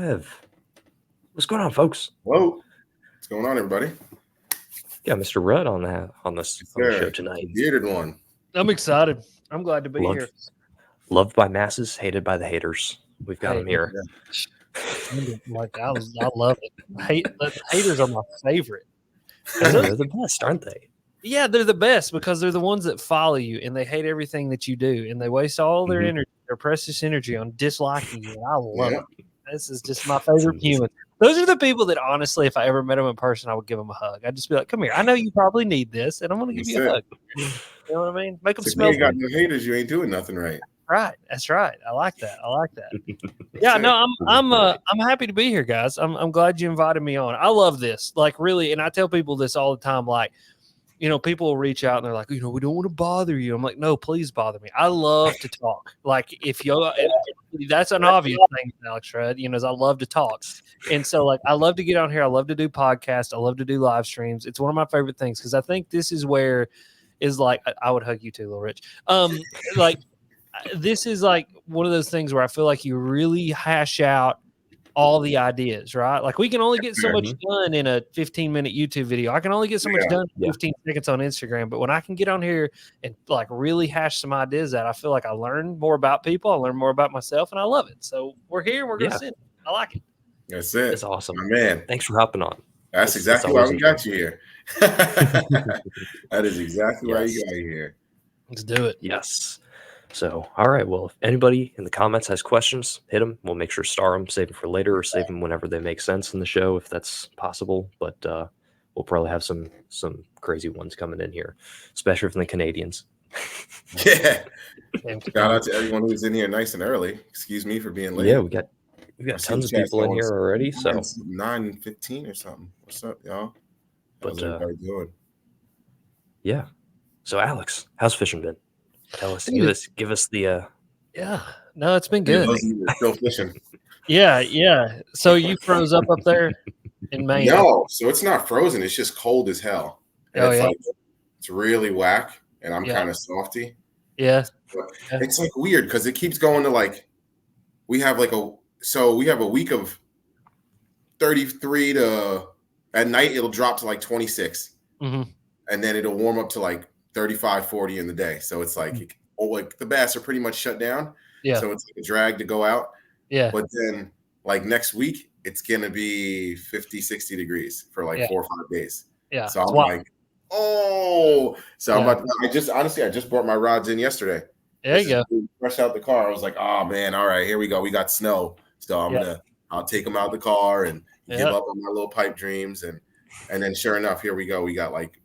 Ev, what's going on, folks? Whoa, what's going on, everybody? Got Mr. Rudd on the show tonight. The bearded one. I'm excited. I'm glad to be here. Loved by masses, hated by the haters. We've got him here. I love it. The haters are my favorite. They're the best, aren't they? Yeah, they're the best because they're the ones that follow you and they hate everything that you do and they waste all their energy, their precious energy on disliking you. I love it. This is just my favorite human. Those are the people that, honestly, if I ever met them in person, I would give them a hug. I'd just be like, come here. I know you probably need this, and I'm going to give you a hug. You know what I mean? Make them smell good. You got no haters, you ain't doing nothing right. Right. That's right. I like that. Yeah, no, I'm happy to be here, guys. I'm glad you invited me on. I love this. Like, really, and I tell people this all the time, like, you know, people will reach out and they're like, we don't want to bother you. I'm like, no, please bother me. I love to talk. Like, that's an obvious thing, Alex Rudd, is I love to talk. And so, like, I love to get on here. I love to do podcasts. I love to do live streams. It's one of my favorite things because I think this is where is like, I would hug you too, Little Rich. Like, this is like one of those things where I feel like you really hash out all the ideas, right? Like, we can only get so much done in a 15-minute YouTube video. I can only get so much done in 15 seconds on Instagram. But when I can get on here and like really hash some ideas out, I feel like I learn more about people. I learn more about myself, and I love it. So we're here. We're going to sit. I like it. That's it. That's awesome. My man. Thanks for hopping on. That's exactly why we got you here. That is exactly why you got you here. Let's do it. Yes. So, all right. Well, if anybody in the comments has questions, hit them. We'll make sure to star them, save them for later, or save them whenever they make sense in the show, if that's possible. But we'll probably have some crazy ones coming in here, especially from the Canadians. Yeah. Shout out to everyone who's in here nice and early. Excuse me for being late. Yeah, we got tons of people in here already. So 9:15 or something. What's up, y'all? How's everybody doing? Yeah. So, Alex, how's fishing been? Tell us, give us the. Yeah, no, it's been good. Still fishing. Yeah. So you froze up there in Maine? No, so it's not frozen. It's just cold as hell. And it's really whack, and I'm kind of softy. Yeah. It's like weird because it keeps going to like we have a week of 33 to at night it'll drop to like 26, and then it'll warm up to like 35, 40 in the day. So it's like, the bass are pretty much shut down. Yeah. So it's like a drag to go out. Yeah. But then like next week, it's going to be 50, 60 degrees for like 4 or 5 days. Yeah. So I'm like, oh. So I just brought my rods in yesterday. There you go. Fresh out the car. I was like, oh man, all right, here we go. We got snow. So I'll take them out of the car and give up on my little pipe dreams. And then sure enough, here we go. We got like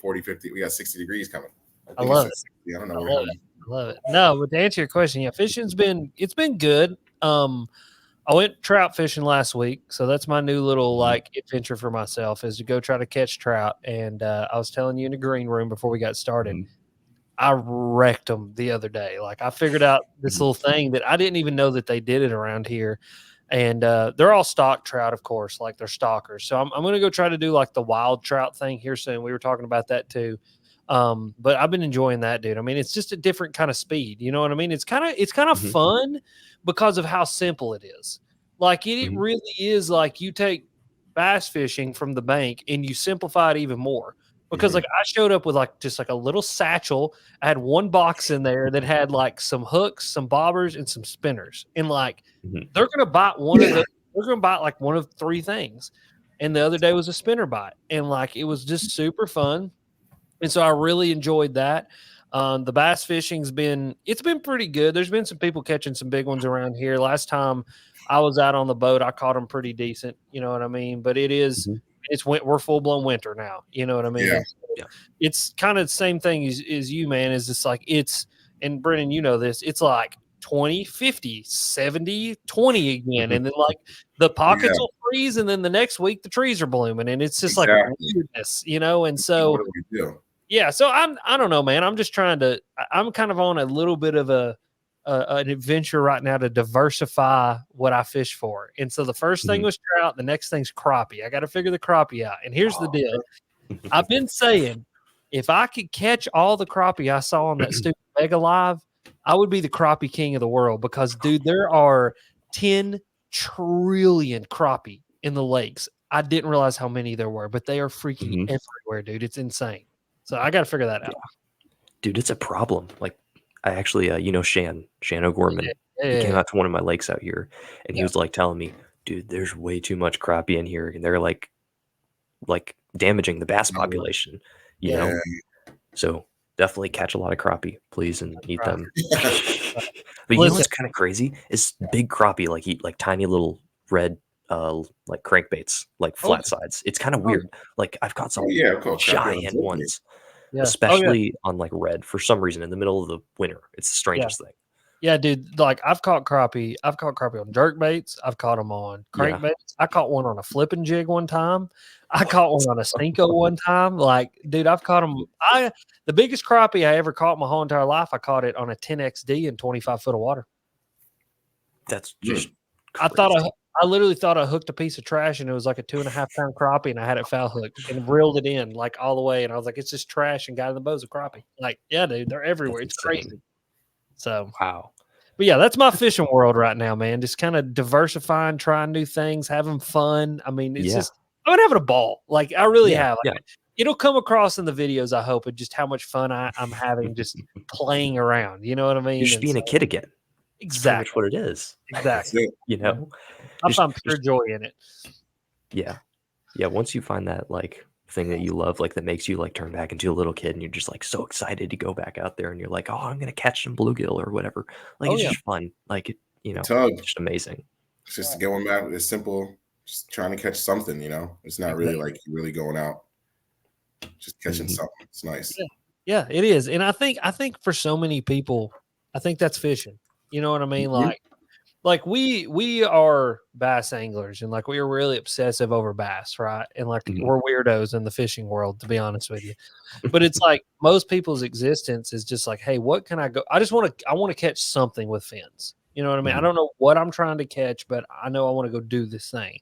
40, 50, we got 60 degrees coming. I love it. 60. I don't know. I love it. No, but to answer your question, fishing's been good. I went trout fishing last week, so that's my new little adventure for myself is to go try to catch trout. And I was telling you in the green room before we got started, I wrecked them the other day. Like, I figured out this little thing that I didn't even know that they did it around here. And they're all stock trout, of course, like they're stockers. So I'm going to go try to do like the wild trout thing here soon. We were talking about that too. But I've been enjoying that, dude. I mean, it's just a different kind of speed. You know what I mean? It's kind of fun because of how simple it is. Like it really is like you take bass fishing from the bank and you simplify it even more. Because like I showed up with just a little satchel. I had one box in there that had like some hooks, some bobbers, and some spinners. And like they're gonna bite they're gonna bite like one of 3 things. And the other day was a spinner bite. And like it was just super fun. And so I really enjoyed that. The bass fishing's been pretty good. There's been some people catching some big ones around here. Last time I was out on the boat, I caught them pretty decent. You know what I mean? But it is. We're full blown winter now. You know what I mean? Yeah. It's kind of the same thing as you, man. Is it's like and Brennan, you know this. It's like 20, 50, 70, 20 again, and then like the pockets will freeze, and then the next week the trees are blooming, and it's just like a weirdness, And so, so I don't know, man. I'm just I'm kind of on a little bit of an adventure right now to diversify what I fish for. And so the first thing was trout. The next thing's crappie. I got to figure the crappie out. And here's the deal. I've been saying, if I could catch all the crappie I saw on that stupid Mega Live, I would be the crappie king of the world because, dude, there are 10 trillion crappie in the lakes. I didn't realize how many there were, but they are freaking everywhere, dude. It's insane. So I got to figure that out. Dude, it's a problem. Like, I actually, Shan O'Gorman, he came out to one of my lakes out here, and he was like telling me, dude, there's way too much crappie in here, and they're like damaging the bass population, you know? So definitely catch a lot of crappie, please, and eat them. But you know what's kind of crazy is big crappie like eat like tiny little red like crankbaits, like flat sides. It's kind of weird. Like I've caught some giant ones, especially on like red for some reason in the middle of the winter. It's the strangest thing. Yeah, dude. Like I've caught crappie on jerk baits. I've caught them on crankbaits. I caught one on a flipping jig one time. I caught one on a Stinko one time. Like, dude, I've caught them. The biggest crappie I ever caught my whole entire life, I caught it on a 10XD in 25 foot of water. That's just crazy. I literally thought I hooked a piece of trash and it was like a 2.5 pound crappie and I had it foul hooked and reeled it in like all the way. And I was like, it's just trash and got in the boat's a crappie. Like, yeah, dude, they're everywhere. It's crazy. So, wow. But yeah, that's my fishing world right now, man. Just kind of diversifying, trying new things, having fun. I mean, it's just, I've been having a ball. Like, I really have. Like, it'll come across in the videos, I hope, and just how much fun I'm having just playing around. You know what I mean? You're just being a kid again. Exactly. That's what it is. Exactly. You know? I find pure joy in it. Yeah. Yeah. Once you find that like thing that you love, like that makes you like turn back into a little kid and you're just like so excited to go back out there and you're like, oh, I'm gonna catch some bluegill or whatever. Like it's just fun. Like it, it's just amazing. It's just to get one back. It's simple. Just trying to catch something, It's not really like you're really going out. Just catching something. It's nice. Yeah, it is. And I think for so many people, I think that's fishing. You know what I mean? Like we are bass anglers and like we are really obsessive over bass, right? And like we're weirdos in the fishing world, to be honest with you. But it's like most people's existence is just like, hey, what can I go? I want to catch something with fins. You know what I mean? I don't know what I'm trying to catch, but I know I want to go do this thing.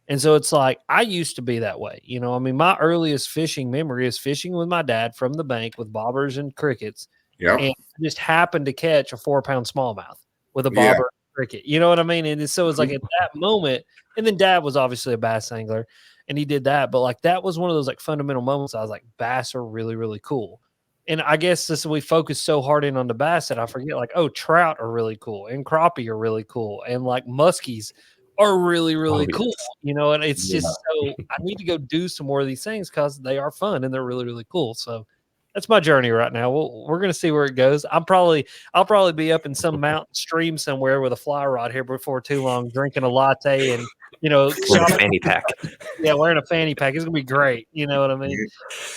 And so it's like I used to be that way. I mean, my earliest fishing memory is fishing with my dad from the bank with bobbers and crickets. Yeah. And I just happened to catch a 4-pound smallmouth with a bobber cricket. You know what I mean? And so it's like at that moment, and then dad was obviously a bass angler and he did that. But like that was one of those like fundamental moments. I was like, bass are really, really cool. And I guess we focus so hard in on the bass that I forget like, oh, trout are really cool and crappie are really cool. And like muskies are really, really cool, and it's just so I need to go do some more of these things because they are fun and they're really, really cool. So that's my journey right now. We're going to see where it goes. I'll probably be up in some mountain stream somewhere with a fly rod here before too long, drinking a latte and, wearing a fanny pack. Yeah, wearing a fanny pack. It's going to be great. You know what I mean?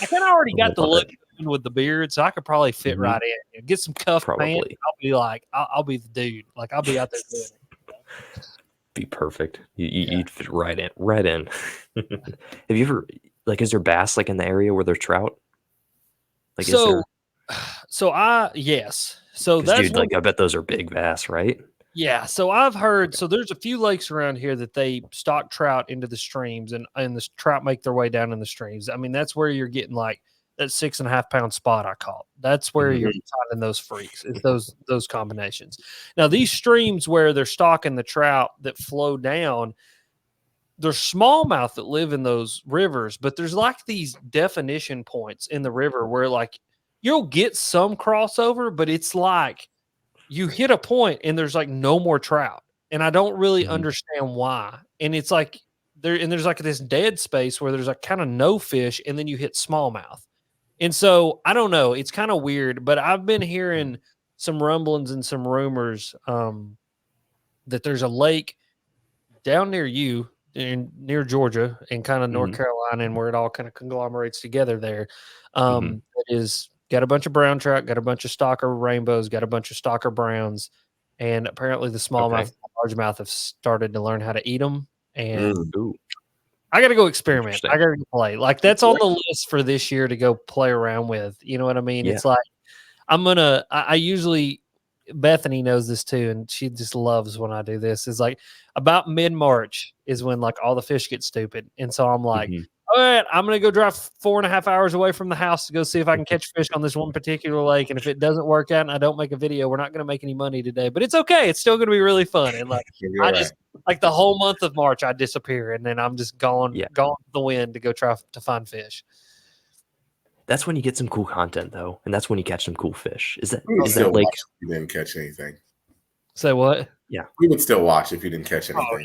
I kind of already got the look with the beard, so I could probably fit right in. Get some cuff pants. I'll be like, I'll be the dude. Like, I'll be out there doing it. Be perfect. You'd fit right in. Have you ever, like, is there bass like in the area where there's trout? Like, yes. So that's dude, like I bet those are big bass, right? Yeah. So I've heard. So there's a few lakes around here that they stock trout into the streams, and the trout make their way down in the streams. I mean, that's where you're getting like that 6.5 pound spot I caught. That's where you're finding those freaks. Is those combinations. Now these streams where they're stocking the trout that flow down. There's smallmouth that live in those rivers, but there's like these definition points in the river where like you'll get some crossover, but it's like you hit a point and there's like no more trout. And I don't really understand why. And it's like there's like this dead space where there's like kind of no fish and then you hit smallmouth. And so I don't know. It's kind of weird, but I've been hearing some rumblings and some rumors that there's a lake down near you, near Georgia and kind of North Carolina and where it all kind of conglomerates together there. It is got a bunch of brown trout, got a bunch of stalker rainbows, got a bunch of stalker browns, and apparently the smallmouth and largemouth have started to learn how to eat them. And I got to go experiment. I got to play. Like that's on the list for this year to go play around with. You know what I mean? Yeah. It's like I usually Bethany knows this too, and she just loves when I do this. Is like about mid-March is when like all the fish get stupid, and so I'm like, all right, I'm going to go drive 4.5 hours away from the house to go see if I can catch fish on this one particular lake. And if it doesn't work out and I don't make a video, we're not going to make any money today. But it's okay. It's still going to be really fun. And like, You're right. like the whole month of March, I disappear, and then I'm just gone with the wind to go try to find fish. That's when you get some cool content, though, and that's when you catch some cool fish. Is that Still like watch if you didn't catch anything? Say what? Yeah, we would still watch if you didn't catch anything. Oh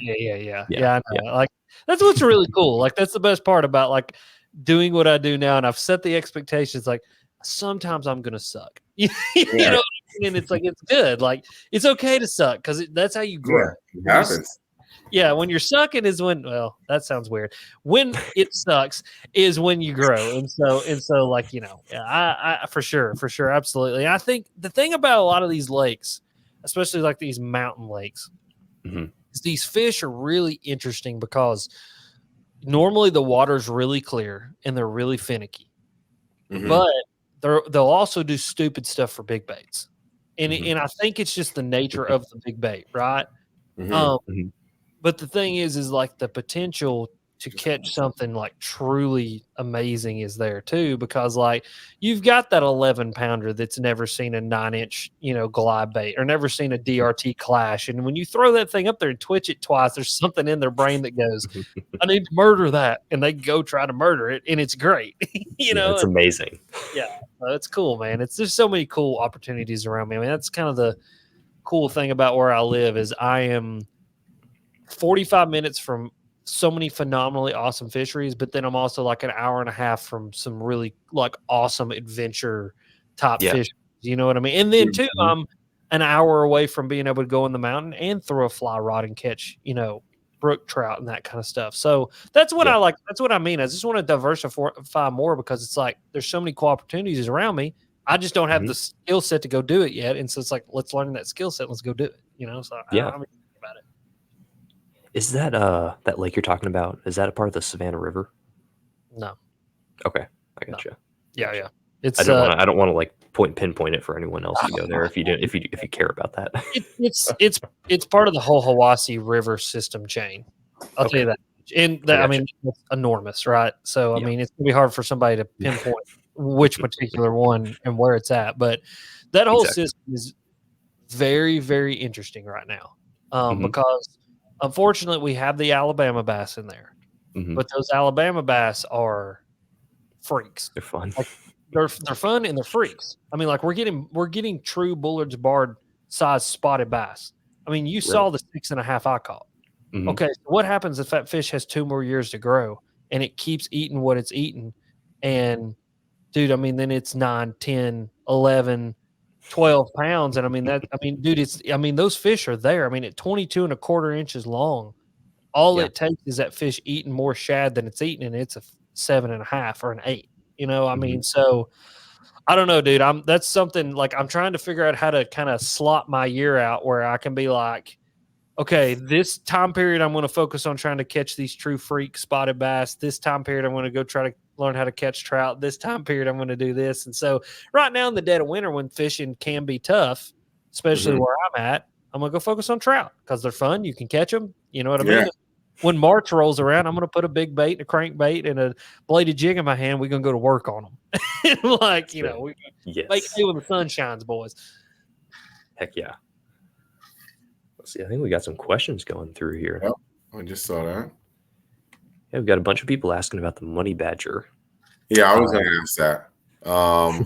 yeah. I know. Like that's what's really cool. Like that's the best part about like doing what I do now, and I've set the expectations. Like sometimes I'm gonna suck. you know, and it's like it's good. Like it's okay to suck because that's how you grow. Yeah, it happens. Yeah, when you're sucking is when. Well, that sounds weird. When it sucks is when you grow, and so like I for sure, absolutely. And I think the thing about a lot of these lakes, especially like these mountain lakes, is these fish are really interesting because normally the water's really clear and they're really finicky, but they'll also do stupid stuff for big baits, and I think it's just the nature of the big bait, right? But the thing is like the potential to catch something like truly amazing is there too, because like you've got that 11-pounder that's never seen a 9-inch, glide bait or never seen a DRT clash. And when you throw that thing up there and twitch it twice, there's something in their brain that goes, I need to murder that. And they go try to murder it. And it's great. It's amazing. Yeah. It's cool, man. There's so many cool opportunities around me. I mean, that's kind of the cool thing about where I live is I am 45 minutes from so many phenomenally awesome fisheries, but then I'm also like an hour and a half from some really like awesome adventure top fish. You know what I mean? And then too, I'm an hour away from being able to go in the mountain and throw a fly rod and catch, brook trout and that kind of stuff. So that's what I like. That's what I mean. I just want to diversify more because it's like there's so many cool opportunities around me. I just don't have the skill set to go do it yet. And so it's like, let's learn that skill set. Let's go do it. So I'm about it. Is that that lake you're talking about? Is that a part of the Savannah River? No. Okay, I got you. Yeah. It's I don't want to like pinpoint it for anyone else to go there if you care about that. It's part of the whole Hiwassee River system chain. I'll tell you that. And I mean, it's enormous, right? So I mean, it's gonna be hard for somebody to pinpoint which particular one and where it's at, but that whole system is very, very interesting right now because. Unfortunately, we have the Alabama bass in there, but those Alabama bass are freaks. They're fun. Like, they're fun and they're freaks. I mean, like we're getting true Bullard's Barred size spotted bass. I mean, you saw the 6.5 I caught. Okay, so what happens if that fish has 2 more years to grow and it keeps eating what it's eating? And dude, I mean, then it's 9, 10, 11. 12 pounds. And dude, those fish are there. I mean, at 22.25 inches long, all it takes is that fish eating more shad than it's eating, and it's a 7.5 or an 8. I mean, so I don't know, dude. That's something like I'm trying to figure out how to kind of slot my year out where I can be like, okay, this time period I'm going to focus on trying to catch these true freak spotted bass. This time period I'm going to go try to learn how to catch trout. This time period I'm going to do this. And so right now in the dead of winter when fishing can be tough, especially where I'm at, I'm going to go focus on trout because they're fun. You can catch them. You know what I mean? When March rolls around, I'm going to put a big bait, a crankbait, and a bladed jig in my hand. We're going to go to work on them. We make hay when the sun shines, boys. Heck yeah. Let's see. I think we got some questions going through here. Yep, I just saw that. Yeah, we've got a bunch of people asking about the money badger. Yeah, I was going to ask that.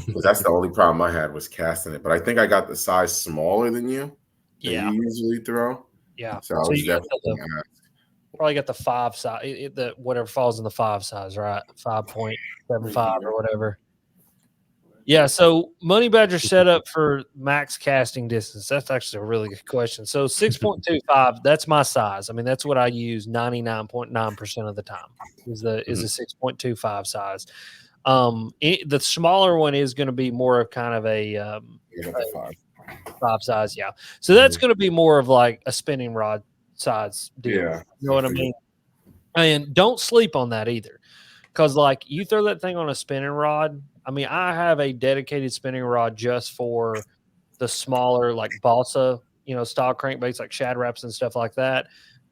Because that's the only problem I had was casting it. But I think I got the size smaller than you. Yeah. You usually throw. Yeah. So I was definitely probably got the 5 size, the whatever falls in the 5 size, right? 5.75 or whatever. Yeah, so money badger set up for max casting distance. That's actually a really good question. So 6.25, that's my size. I mean, that's what I use 99.9% of the time is a 6.25 size. The smaller one is going to be more of kind of a 5 size, yeah. So that's going to be more of like a spinning rod size deal. Yeah, you know what I mean? And don't sleep on that either, because like you throw that thing on a spinning rod. I mean, I have a dedicated spinning rod just for the smaller, like balsa, style crankbaits like Shad Raps and stuff like that.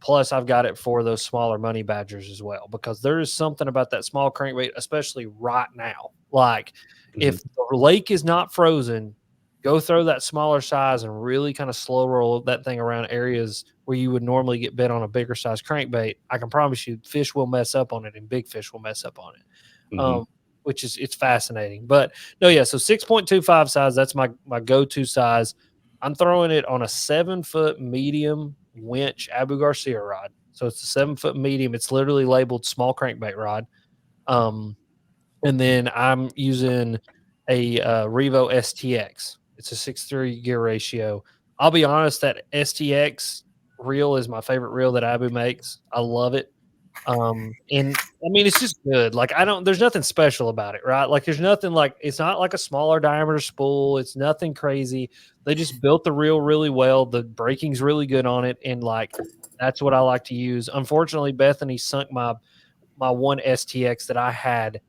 Plus, I've got it for those smaller money badgers as well, because there is something about that small crankbait, especially right now. Like, if the lake is not frozen, go throw that smaller size and really kind of slow roll that thing around areas where you would normally get bit on a bigger size crankbait. I can promise you, fish will mess up on it, and big fish will mess up on it. Which is, it's fascinating. But no, yeah. So 6.25 size, that's my go-to size. I'm throwing it on a 7-foot medium winch Abu Garcia rod. So it's a 7-foot medium. It's literally labeled small crankbait rod. And then I'm using a Revo STX. It's a 6:3 gear ratio. I'll be honest, that STX reel is my favorite reel that Abu makes. I love it. And I mean, it's just good. Like, there's nothing special about it, right? Like, there's nothing like, it's not like a smaller diameter spool. It's nothing crazy. They just built the reel really well. The breaking's really good on it. And like, that's what I like to use. Unfortunately, Bethany sunk my one STX that I had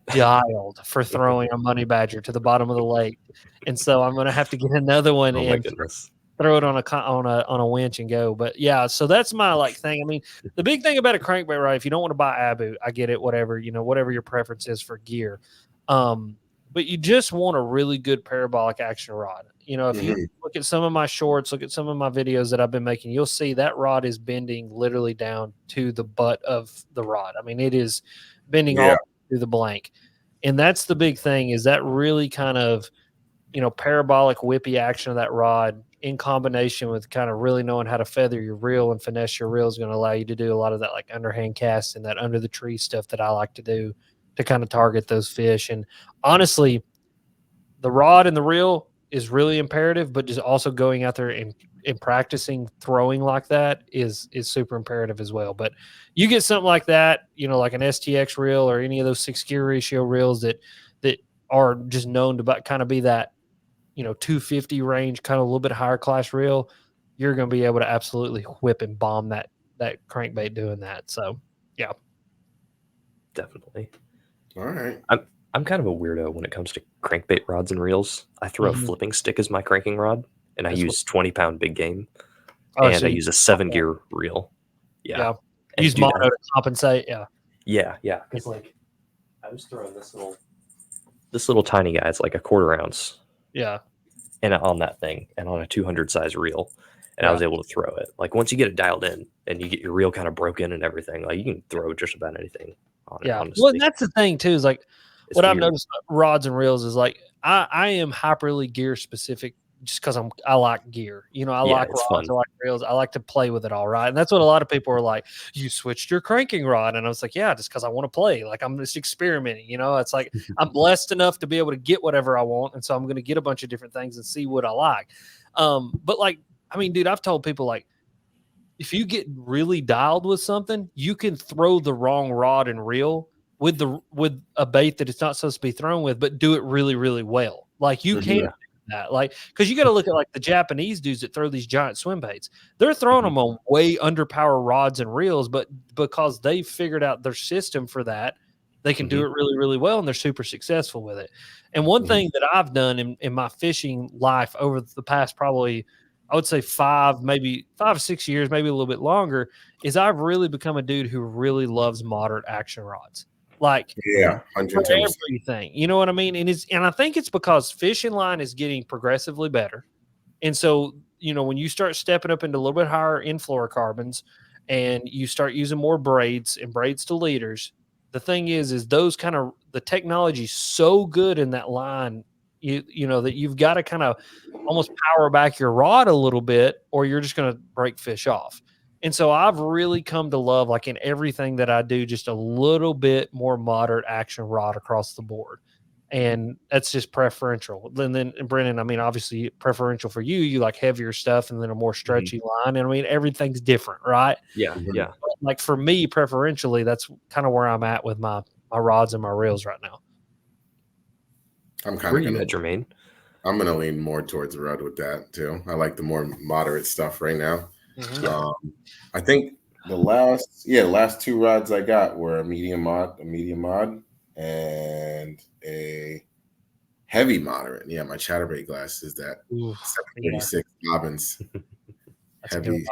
dialed for throwing a money badger to the bottom of the lake. And so I'm going to have to get another one Oh my and goodness. throw it on a winch and go. But yeah, so that's my like thing. I mean, the big thing about a crankbait, right? If you don't want to buy Abu, I get it, whatever your preference is for gear. But you just want a really good parabolic action rod. If you look at some of my shorts, look at some of my videos that I've been making, you'll see that rod is bending literally down to the butt of the rod. I mean, it is bending all through the blank. And that's the big thing, is that really kind of, parabolic whippy action of that rod in combination with kind of really knowing how to feather your reel and finesse your reel is going to allow you to do a lot of that like underhand cast and that under the tree stuff that I like to do to kind of target those fish. And honestly, the rod and the reel is really imperative, but just also going out there and practicing throwing like that is super imperative as well. But you get something like that, like an STX reel or any of those 6 gear ratio reels that are just known to kind of be that, 250 range, kind of a little bit higher class reel, you're going to be able to absolutely whip and bomb that crankbait doing that. So, yeah. Definitely. All right. I'm kind of a weirdo when it comes to crankbait rods and reels. I throw a flipping stick as my cranking rod, and I use 20-pound big game, and I use a 7-gear reel. Yeah. Use mono to compensate. Yeah. It's like I was throwing this little tiny guy. It's like a 1/4 ounce. Yeah. And on that thing, and on a 200 size reel, and I was able to throw it. Like, once you get it dialed in and you get your reel kind of broken and everything, like, you can throw just about anything on it. Honestly. Well, that's the thing too, is like what I've noticed about rods and reels is like I am hyperly gear specific just because I like gear. I like rods, fun. I like reels, I like to play with it all, right? And that's what a lot of people are like, you switched your cranking rod. And I was like, yeah, just because I want to play. Like, I'm just experimenting, it's like I'm blessed enough to be able to get whatever I want. And so I'm going to get a bunch of different things and see what I like. But like, I mean, dude, I've told people, like, if you get really dialed with something, you can throw the wrong rod and reel with a bait that it's not supposed to be thrown with, but do it really, really well. Like, you can do that. Like, because you got to look at like the Japanese dudes that throw these giant swim baits. They're throwing them on way underpowered rods and reels, but because they figured out their system for that, they can do it really, really well, and they're super successful with it. And one thing that I've done in my fishing life over the past probably, I would say 5 or 6 years, maybe a little bit longer, is I've really become a dude who really loves moderate action rods. Like, 110%. everything, you know what I mean? And I think it's because fishing line is getting progressively better. And so, when you start stepping up into a little bit higher in fluorocarbons and you start using more braids and braids to leaders, the thing is those kind of, the technology is so good in that line, you know, that you've got to kind of almost power back your rod a little bit, or you're just going to break fish off. And so I've really come to love, like, in everything that I do, just a little bit more moderate action rod across the board. And that's just preferential. And then, Brennan, I mean, obviously preferential for you like heavier stuff and then a more stretchy line. And I mean, everything's different, right? Yeah. Like, for me, preferentially, that's kind of where I'm at with my rods and my reels right now. I'm kind of at Jermaine. I'm going to lean more towards the rod with that too. I like the more moderate stuff right now. I think the last 2 rods I got were a medium mod, and a heavy moderate. Yeah, my chatterbait glass is that 736 Dobbins. Heavy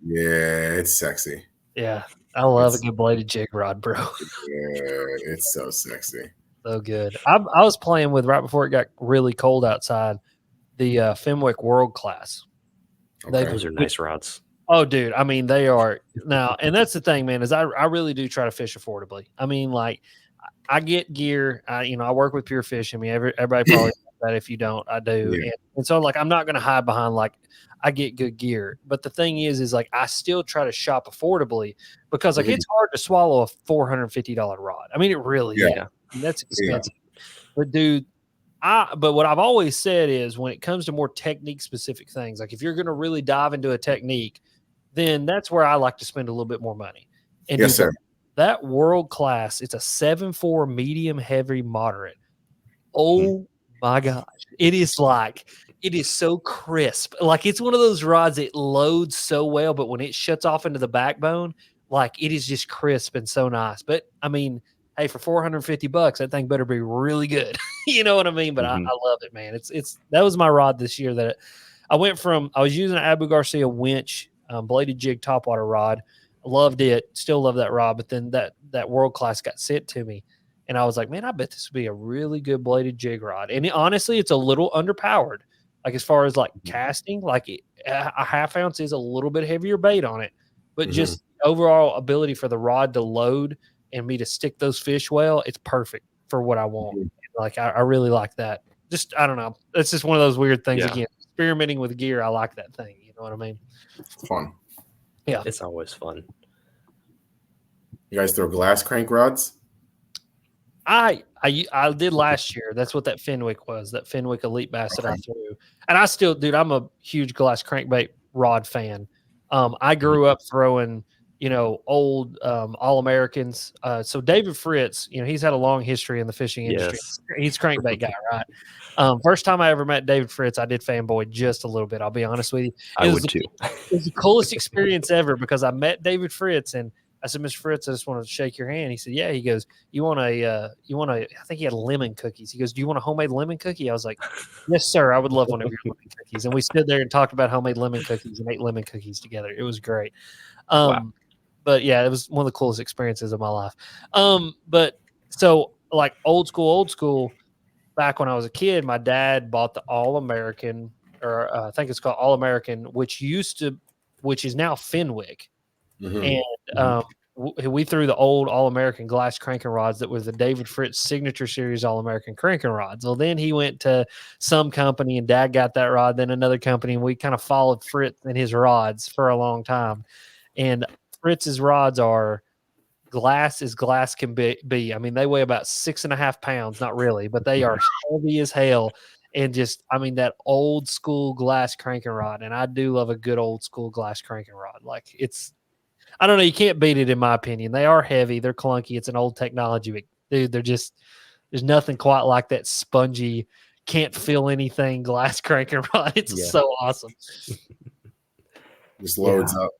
Yeah, it's sexy. Yeah, I love a good bladed jig rod, bro. Yeah, it's so sexy. So good. I was playing with right before it got really cold outside. The Fenwick World Class. Okay. Those are nice rods. Oh, dude. I mean, they are now, and that's the thing, man. Is I really do try to fish affordably. I mean, like, I get gear. I work with Pure Fish. I mean, everybody probably knows that. If you don't, I do. Yeah. And so, like, I'm not going to hide behind like I get good gear. But the thing is like I still try to shop affordably because like it's hard to swallow a $450 rod. I mean, it really is. I mean, that's expensive. But dude, but what I've always said is when it comes to more technique specific things, like if you're going to really dive into a technique, then that's where I like to spend a little bit more money. And yes, sir. That World Class, it's a 7.4 medium heavy moderate. Oh my gosh. It is so crisp. Like it's one of those rods that loads so well, but when it shuts off into the backbone, like it is just crisp and so nice. But I mean, hey, for $450, that thing better be really good. You know what I mean? But I love it, man. That was my rod this year that I went from. I was using an Abu Garcia winch, bladed jig topwater rod. Loved it. Still love that rod. But then that World Class got sent to me, and I was like, man, I bet this would be a really good bladed jig rod. And honestly, it's a little underpowered. Like as far as like casting, like a half ounce is a little bit heavier bait on it, but just overall ability for the rod to load and me to stick those fish well, it's perfect for what I want. Like I really like that. Just I don't know. It's just one of those weird things. Again, experimenting with gear. I like that thing. You know what I mean? It's fun. Yeah, it's always fun. You guys throw glass crank rods? I did last year. That's what that Fenwick was. That Fenwick Elite Bass that I threw. And I still, dude, I'm a huge glass crankbait rod fan. I grew up throwing, old All-Americans. So David Fritz, he's had a long history in the fishing industry. Yes. He's a crankbait guy, right? First time I ever met David Fritz, I did fanboy just a little bit. I'll be honest with you. I would too. It was the coolest experience ever because I met David Fritz and I said, Mr. Fritz, I just want to shake your hand. He said, yeah. He goes, I think he had lemon cookies. He goes, do you want a homemade lemon cookie? I was like, yes, sir. I would love one of your lemon cookies. And we stood there and talked about homemade lemon cookies and ate lemon cookies together. It was great. Wow. But yeah, it was one of the coolest experiences of my life. But so like old school, back when I was a kid, my dad bought the All-American, or I think it's called All-American, which is now Fenwick. And we threw the old All-American glass cranking rods that was the David Fritz Signature Series All-American cranking rods. Well, then he went to some company and Dad got that rod, then another company, and we kind of followed Fritz and his rods for a long time. And Fritz's rods are glass as glass can be. I mean, they weigh about 6.5 pounds, not really, but they are heavy as hell. And just, I mean, that old school glass cranking rod. And I do love a good old school glass cranking rod. Like I don't know. You can't beat it in my opinion. They are heavy. They're clunky. It's an old technology, but dude, there's nothing quite like that spongy, can't feel anything glass cranking rod. It's so awesome. Just loads up.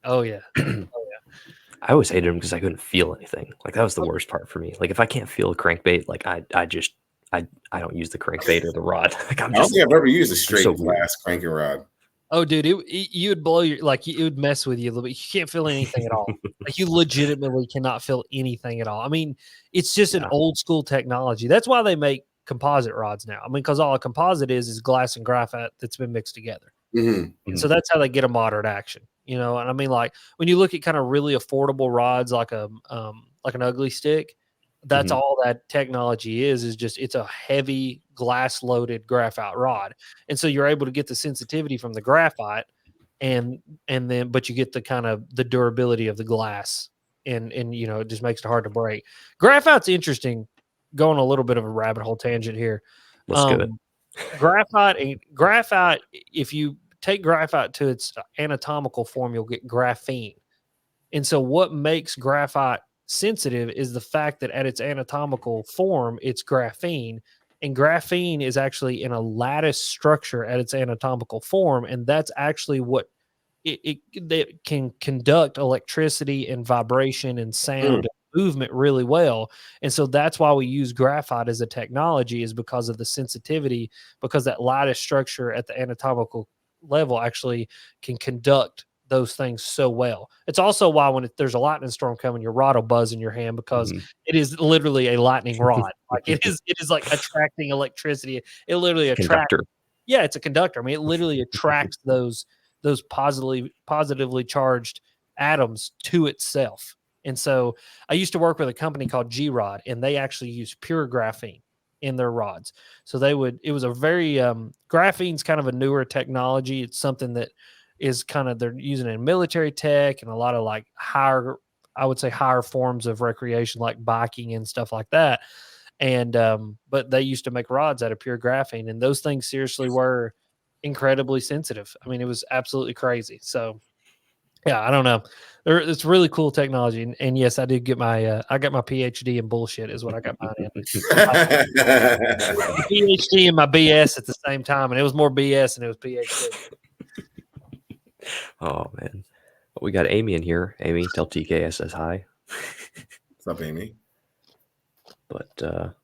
Oh yeah. I always hated them because I couldn't feel anything. Like that was the worst part for me. Like if I can't feel a crankbait, like I don't use the crankbait or the rod. Like I don't think I've ever used a straight glass cranking rod. Oh, dude, you would blow it would mess with you a little bit. You can't feel anything at all. Like you legitimately cannot feel anything at all. I mean, it's just an old school technology. That's why they make composite rods now. I mean, because all a composite is glass and graphite that's been mixed together. And so that's how they get a moderate action. And I mean, like when you look at kind of really affordable rods, like an ugly stick, that's all that technology is just it's a heavy glass loaded graphite rod. And so you're able to get the sensitivity from the graphite and then but you get the kind of the durability of the glass and it just makes it hard to break. Graphite's interesting. Going a little bit of a rabbit hole tangent here. Let's do it. Graphite, if you take graphite to its anatomical form, you'll get graphene. And so what makes graphite sensitive is the fact that at its anatomical form, it's graphene, and graphene is actually in a lattice structure at its anatomical form. And that's actually what it can conduct electricity and vibration and sound and movement really well. And so that's why we use graphite as a technology, is because of the sensitivity, because that lattice structure at the anatomical level actually can conduct those things so well. It's also why when there's a lightning storm coming, your rod will buzz in your hand because it is literally a lightning rod. Like it is like attracting electricity. It literally attracts. Conductor. Yeah, it's a conductor. I mean, it literally attracts those positively charged atoms to itself. And so I used to work with a company called G-Rod, and they actually use pure graphene in their rods. So it was a very, graphene's kind of a newer technology. It's something that is they're using it in military tech and a lot of like higher forms of recreation, like biking and stuff like that. And, but they used to make rods out of pure graphene, and those things seriously were incredibly sensitive. I mean, it was absolutely crazy. So yeah, I don't know. It's really cool technology. And yes, I did get I got my PhD in bullshit is what I got mine in. PhD and my BS at the same time. And it was more BS than it was PhD. Oh man. Well, we got Amy in here. Amy, tell TK I says hi. What's up, Amy? But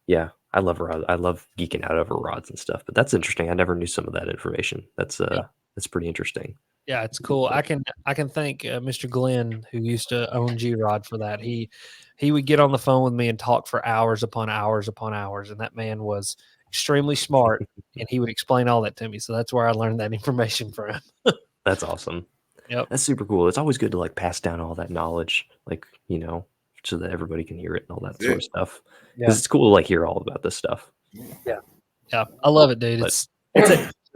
yeah, I love rods. I love geeking out over rods and stuff. But that's interesting. I never knew some of that information. That's pretty interesting. Yeah, it's cool. I can thank Mr. Glenn, who used to own G-Rod, for that. He would get on the phone with me and talk for hours upon hours upon hours, and that man was extremely smart, and he would explain all that to me. So that's where I learned that information from. That's awesome. Yep. That's super cool. It's always good to like pass down all that knowledge, like, so that everybody can hear it and all that sort of stuff. Because it's cool to like hear all about this stuff. Yeah. I love it, dude. It's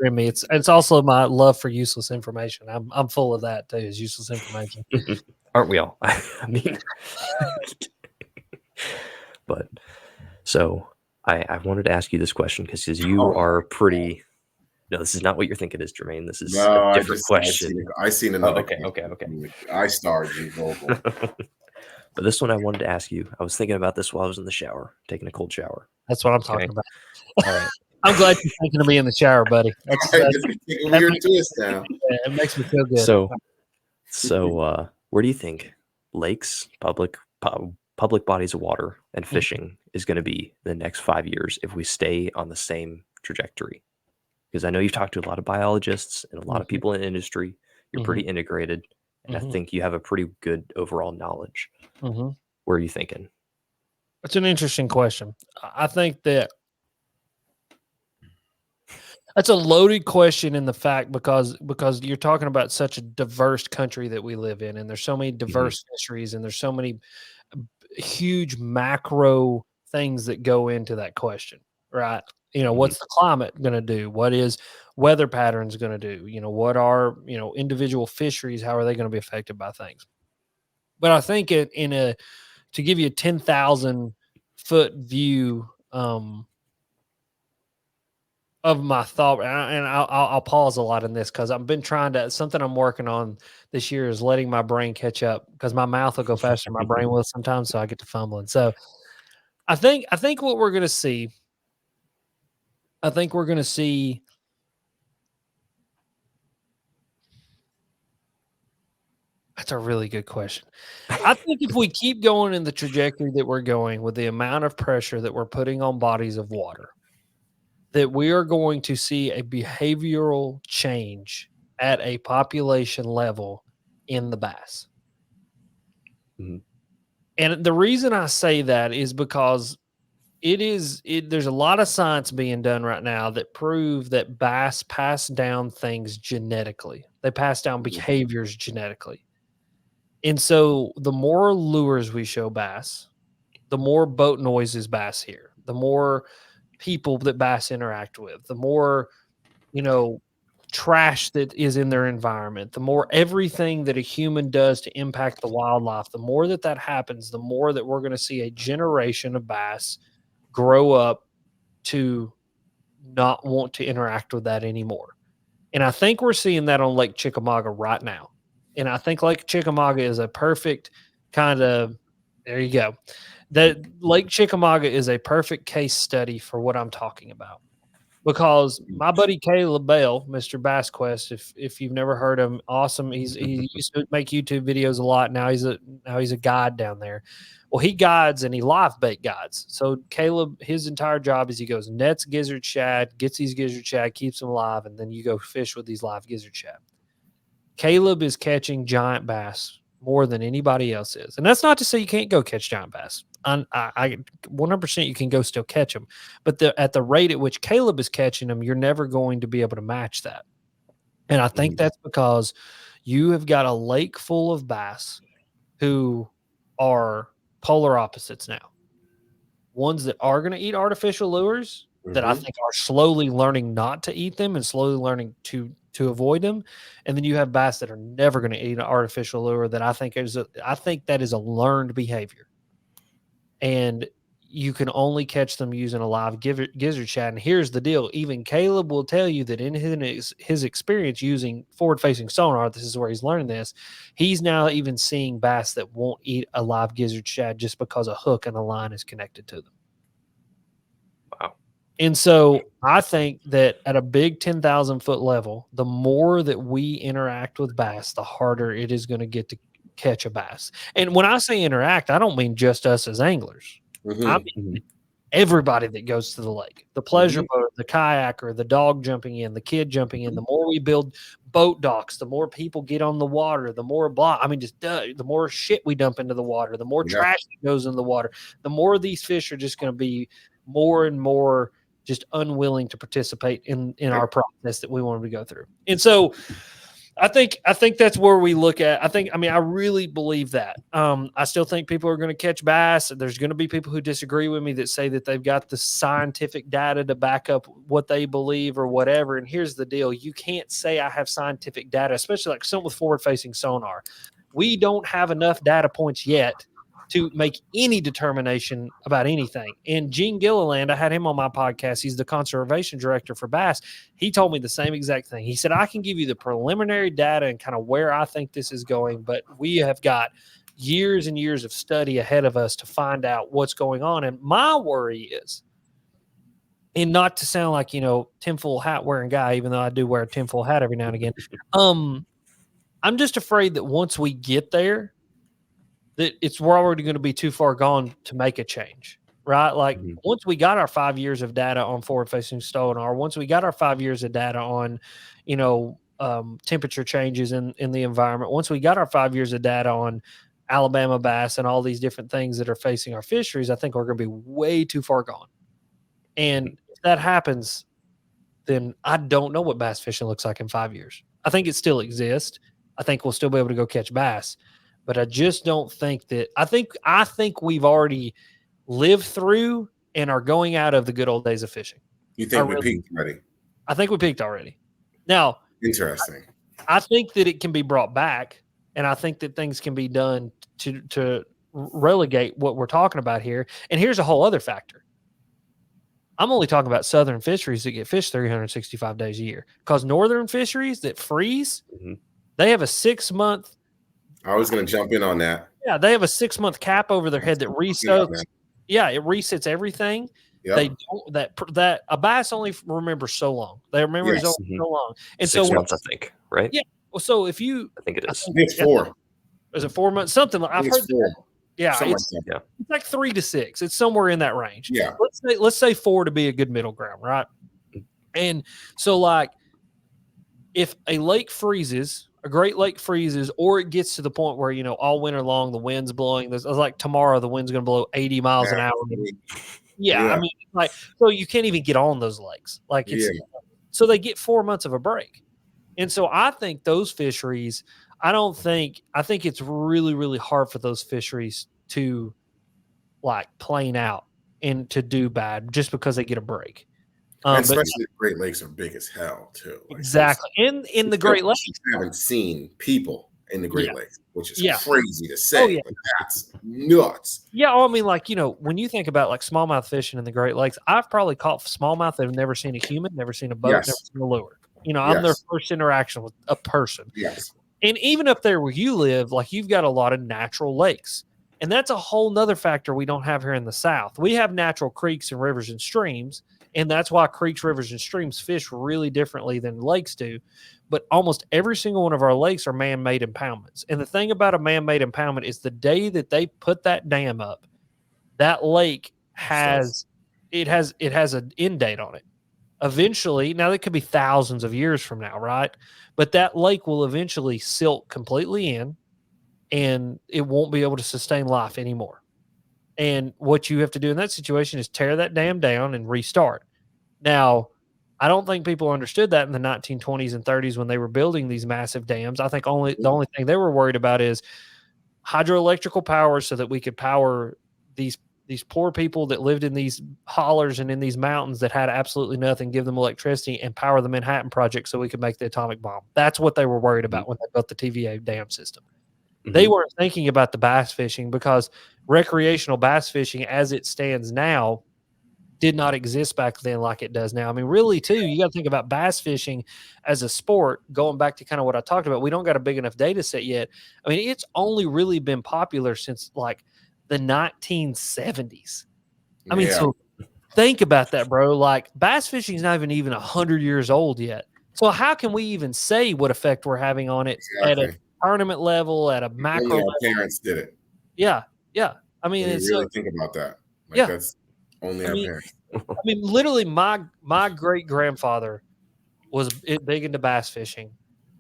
in me. It's also my love for useless information. I'm full of that too. Is useless information. Aren't we all? I mean, but so I wanted to ask you this question because you are pretty. No, this is not what you're thinking is, Jermaine. This is a different question. I seen another. Okay. I starred you vocal. But this one I wanted to ask you. I was thinking about this while I was in the shower, taking a cold shower. That's what I'm talking about. All right. I'm glad you're thinking of me in the shower, buddy. That's a weird twist now. Yeah, it makes me feel good. So where do you think lakes, public bodies of water, and fishing is going to be the next 5 years if we stay on the same trajectory? Because I know you've talked to a lot of biologists and a lot of people in industry. You're pretty integrated, and I think you have a pretty good overall knowledge. Where are you thinking? That's an interesting question. I think that that's a loaded question in the fact because you're talking about such a diverse country that we live in, and there's so many diverse fisheries, and there's so many huge macro things that go into that question, right? What's the climate going to do? What is weather patterns going to do? What are, individual fisheries, how are they going to be affected by things? But I think to give you a 10,000 foot view, of my thought, and I'll pause a lot in this because I've been something I'm working on this year is letting my brain catch up because my mouth will go faster than my brain will sometimes, so I get to fumbling. So I think what we're going to see, that's a really good question. I think if we keep going in the trajectory that we're going with the amount of pressure that we're putting on bodies of water, that we are going to see a behavioral change at a population level in the bass. And the reason I say that is because there's a lot of science being done right now that prove that bass pass down things genetically. They pass down behaviors genetically. And so the more lures we show bass, the more boat noises bass hear, the more people that bass interact with, the more, trash that is in their environment, the more everything that a human does to impact the wildlife, the more that happens, the more that we're going to see a generation of bass grow up to not want to interact with that anymore. And I think we're seeing that on Lake Chickamauga right now. And I think Lake Chickamauga is a perfect there you go. That Lake Chickamauga is a perfect case study for what I'm talking about. Because my buddy Caleb Bell, Mr. Bass Quest, if you've never heard him, awesome. He used to make YouTube videos a lot. Now he's a guide down there. Well, he guides and he live bait guides. So Caleb, his entire job is he goes nets gizzard shad, gets these gizzard shad, keeps them alive, and then you go fish with these live gizzard shad. Caleb is catching giant bass more than anybody else is. And that's not to say you can't go catch giant bass. I 100% you can go still catch them. But at the rate at which Caleb is catching them, you're never going to be able to match that. And I think that's because you have got a lake full of bass who are polar opposites now. Ones that are going to eat artificial lures that I think are slowly learning not to eat them and slowly learning to avoid them. And then you have bass that are never going to eat an artificial lure that I think that is a learned behavior. And you can only catch them using a live gizzard shad. And here's the deal. Even Caleb will tell you that in his experience using forward-facing sonar, this is where he's learning this, he's now even seeing bass that won't eat a live gizzard shad just because a hook and a line is connected to them. Wow. And so I think that at a big 10,000-foot level, the more that we interact with bass, the harder it is going to get to catch a bass. And when I say interact, I don't mean just us as anglers. I mean everybody that goes to the lake, the pleasure boat, the kayaker, the dog jumping in, the kid jumping in. The more we build boat docks, the more people get on the water, the more the more shit we dump into the water, the more trash that goes in the water, the more these fish are just going to be more and more just unwilling to participate in our process that we want them to go through. And so I think that's where we look at. I really believe that. I still think people are going to catch bass. There's going to be people who disagree with me that say that they've got the scientific data to back up what they believe or whatever. And here's the deal. You can't say I have scientific data, especially like something with forward-facing sonar. We don't have enough data points yet to make any determination about anything. And Gene Gilliland, I had him on my podcast. He's the conservation director for bass. He told me the same exact thing. He said, I can give you the preliminary data and kind of where I think this is going, but we have got years and years of study ahead of us to find out what's going on. And my worry is, and not to sound like, tinfoil hat wearing guy, even though I do wear a tinfoil hat every now and again. I'm just afraid that once we get there, that we're already going to be too far gone to make a change, right? Like once we got our 5 years of data on forward-facing sonar, once we got our 5 years of data on, temperature changes in the environment, once we got our 5 years of data on Alabama bass and all these different things that are facing our fisheries, I think we're going to be way too far gone. And if that happens, then I don't know what bass fishing looks like in 5 years. I think it still exists. I think we'll still be able to go catch bass. But I just don't think that – I think we've already lived through and are going out of the good old days of fishing. You think we peaked already? I think we peaked already. Now – interesting. I think that it can be brought back, and I think that things can be done to relegate what we're talking about here. And here's a whole other factor. I'm only talking about southern fisheries that get fished 365 days a year, because northern fisheries that freeze, they have a 6-month – I was going to jump in on that. Yeah, they have a 6-month cap over their head that resets. Yeah, it resets everything. Yep. They don't that a bass only remembers so long. They remember so long. And 6 months, I think, right? Yeah. Well, so if you, I think it is. It's 4. Is it 4 months? Something like I've heard. 4. Yeah, it's like 3 to 6. It's somewhere in that range. Yeah. Let's say 4 to be a good middle ground, right? And so, like, if a lake freezes. A Great Lake freezes, or it gets to the point where, all winter long, the wind's blowing. There's like tomorrow, the wind's going to blow 80 miles an hour. Yeah. I mean, like, so you can't even get on those lakes. Like, so they get 4 months of a break. And so I think those fisheries, I think it's really, really hard for those fisheries to like plane out and to do bad just because they get a break. Especially the Great Lakes are big as hell too. Like, exactly. In the Great Lakes, I haven't seen people in the Great Lakes, which is Yeah. crazy to say. Oh, yeah. But that's nuts. Yeah, well, I mean, like, you know, when you think about like smallmouth fishing in the Great Lakes, I've probably caught smallmouth that have never seen a human, never seen a boat, Yes. never seen a lure. You know, I'm their Yes. first interaction with a person. Yes. And even up there where you live, like you've got a lot of natural lakes. And that's a whole nother factor we don't have here in the South. We have natural creeks and rivers and streams. And that's why creeks, rivers, and streams fish really differently than lakes do. But almost every single one of our lakes are man-made impoundments. And the thing about a man-made impoundment is the day that they put that dam up, that lake has an end date on it. eventually, now that could be thousands of years from now, right? But that lake will eventually silt completely in and it won't be able to sustain life anymore. And what you have to do in that situation is tear that dam down and restart. Now, I don't think people understood that in the 1920s and 30s when they were building these massive dams. I think the only thing they were worried about is hydroelectrical power so that we could power these poor people that lived in these hollers and in these mountains that had absolutely nothing, give them electricity and power the Manhattan Project so we could make the atomic bomb. That's what they were worried about when they built the TVA dam system. They weren't thinking about the bass fishing because recreational bass fishing as it stands now did not exist back then like it does now. I mean, really, too, you got to think about bass fishing as a sport, going back to kind of what I talked about. We don't got a big enough data set yet. I mean, it's only really been popular since like the 1970s. I mean, so think about that, bro. Like bass fishing is not even 100 years old yet. So how can we even say what effect we're having on it at a tournament level, at a macro Only our level? parents did it. Yeah. I mean, when it's you really think about that. Like, yeah. That's only our parents. I mean, literally, my great grandfather was big into bass fishing,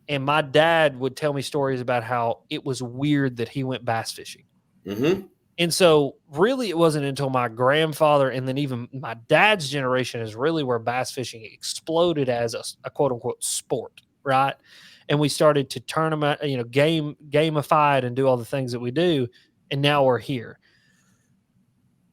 and my dad would tell me stories about how it was weird that he went bass fishing. Mm-hmm. And so, really, it wasn't until my grandfather and then even my dad's generation is really where bass fishing exploded as a quote unquote sport, right? And we started to turn them out, gamify it and do all the things that we do, and now we're here.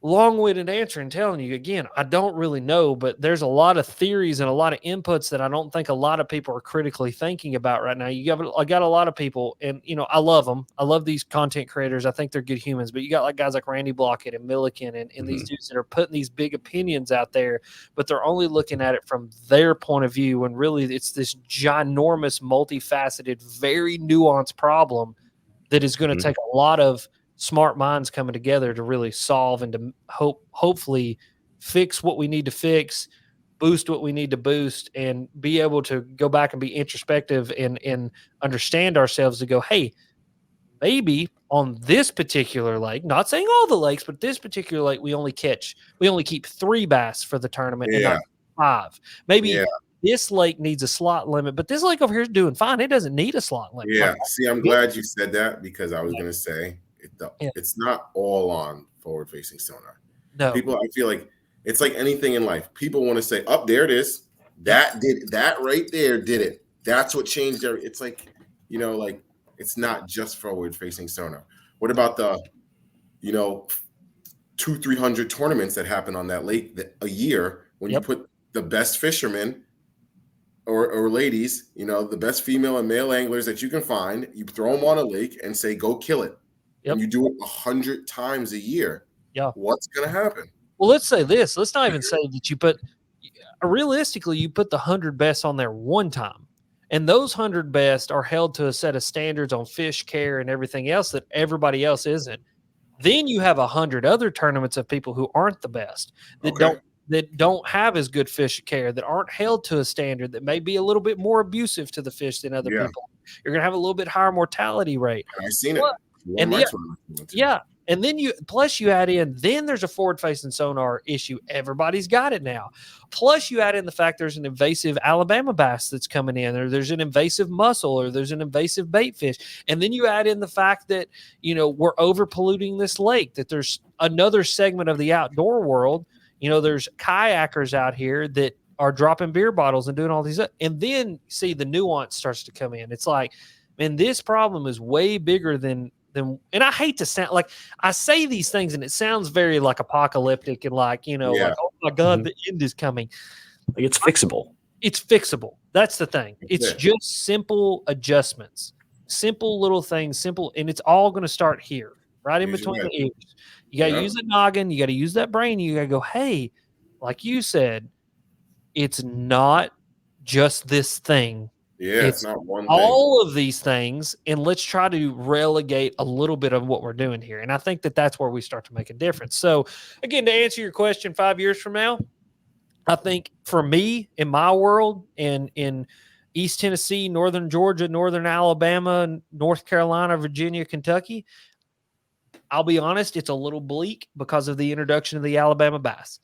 Long-winded answer and telling you again, I don't really know, but there's a lot of theories and a lot of inputs that I don't think a lot of people are critically thinking about right now. I got a lot of people, and I love them. I love these content creators. I think they're good humans, but you got like guys like Randy Blockett and Milliken and these dudes that are putting these big opinions out there, but they're only looking at it from their point of view. And really it's this ginormous, multifaceted, very nuanced problem that is going to take a lot of smart minds coming together to really solve and to hopefully fix what we need to fix, boost what we need to boost, and be able to go back and be introspective and understand ourselves to go, hey, maybe on this particular lake, not saying all the lakes, but this particular lake, we only keep 3 bass for the tournament and not 5. Maybe this lake needs a slot limit, but this lake over here is doing fine. It doesn't need a slot limit. Yeah. See, I'm glad you said that because I was going to say it's not all on forward facing sonar. No. People, I feel like it's like anything in life. People want to say, "Up there it is. That right there did it. That's what changed everything." It's like, like it's not just forward facing sonar. What about the, 200-300 tournaments that happen on that lake a year when you put the best fishermen or ladies, the best female and male anglers that you can find, you throw them on a lake and say, "Go kill it." And you do it 100 times a year. Yeah. What's going to happen? Well, let's say this. Let's not even say that you put – realistically, you put the 100 best on there one time. And those 100 best are held to a set of standards on fish care and everything else that everybody else isn't. Then you have 100 other tournaments of people who aren't the best, that don't have as good fish care, that aren't held to a standard, that may be a little bit more abusive to the fish than other people. You're going to have a little bit higher mortality rate. I've seen it. And and then you add in, then there's a forward-facing sonar issue. Everybody's got it now. Plus you add in the fact there's an invasive Alabama bass that's coming in, or there's an invasive mussel, or there's an invasive bait fish. And then you add in the fact that, we're over-polluting this lake, that there's another segment of the outdoor world. There's kayakers out here that are dropping beer bottles and doing all these. And then, see, the nuance starts to come in. It's like, man, this problem is way bigger than, and I hate to sound like I say these things and it sounds very like apocalyptic and like, like, oh my God, the end is coming. Like it's fixable. It's fixable. That's the thing. It's just simple adjustments, simple little things, and it's all going to start here, right in between the ears. You got to use the noggin. You got to use that brain. You got to go, hey, like you said, it's not just this thing. Yeah, it's not one thing. All of these things, and let's try to relegate a little bit of what we're doing here. And I think that that's where we start to make a difference. So, again, to answer your question, 5 years from now, I think for me, in my world, and in East Tennessee, Northern Georgia, Northern Alabama, North Carolina, Virginia, Kentucky, I'll be honest, it's a little bleak because of the introduction of the Alabama bass.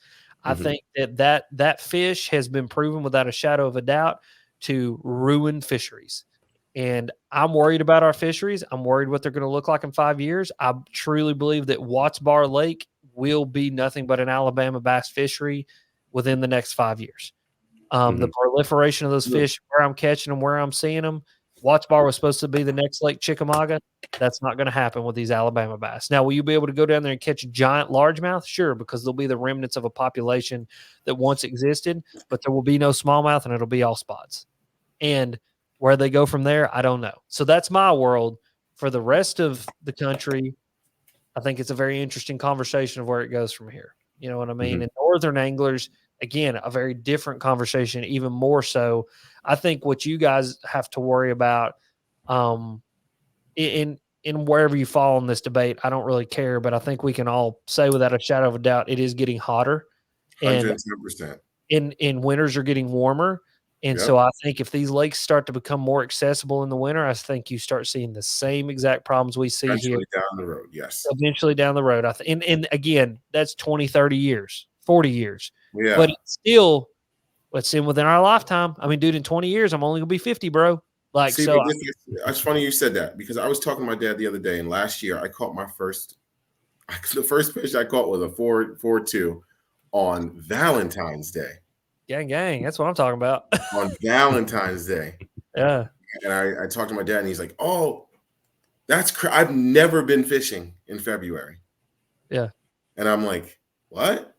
I think that fish has been proven without a shadow of a doubt to ruin fisheries. And I'm worried about our fisheries. I'm worried what they're going to look like in 5 years. I truly believe that Watts Bar Lake will be nothing but an Alabama bass fishery within the next 5 years. The proliferation of those fish, where I'm catching them, where I'm seeing them. Watts Bar was supposed to be the next Lake Chickamauga. That's not going to happen with these Alabama bass. Now, will you be able to go down there and catch giant largemouth? Sure, because there'll be the remnants of a population that once existed, but there will be no smallmouth, and it'll be all spots. And where they go from there, I don't know. So that's my world. For the rest of the country, I think it's a very interesting conversation of where it goes from here. You know what I mean? And northern anglers, again, a very different conversation, even more so. I think what you guys have to worry about in wherever you fall in this debate, I don't really care, but I think we can all say without a shadow of a doubt, it is getting hotter. 110%. And winters are getting warmer. And so I think if these lakes start to become more accessible in the winter, I think you start seeing the same exact problems we see here. Down the road, yes. Eventually down the road. And again, that's 20, 30 years, 40 years. Yeah. But it's still, let's see, within our lifetime. I mean, dude, in 20 years, I'm only going to be 50, bro. Like, see, so. It's funny you said that, because I was talking to my dad the other day, and last year I caught the first fish I caught was a 4.2 on Valentine's Day. Gang. That's what I'm talking about. On Valentine's Day. Yeah. And I talked to my dad, and he's like, "Oh, that's I've never been fishing in February." Yeah. And I'm like, "What?"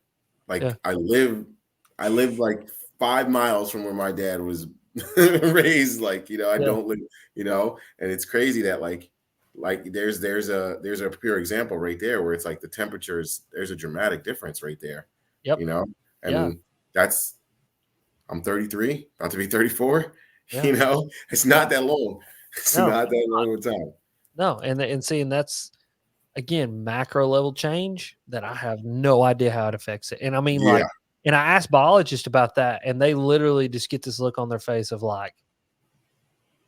Like, I live like 5 miles from where my dad was raised. Like, I don't live, and it's crazy that like there's a pure example right there where it's like the temperatures, there's a dramatic difference right there. Yep. And I'm 33, about to be 34. It's not that long. It's not that long of a time. No, and seeing that's, again, macro level change that I have no idea how it affects it. And I mean, and I asked biologists about that, and they literally just get this look on their face of like,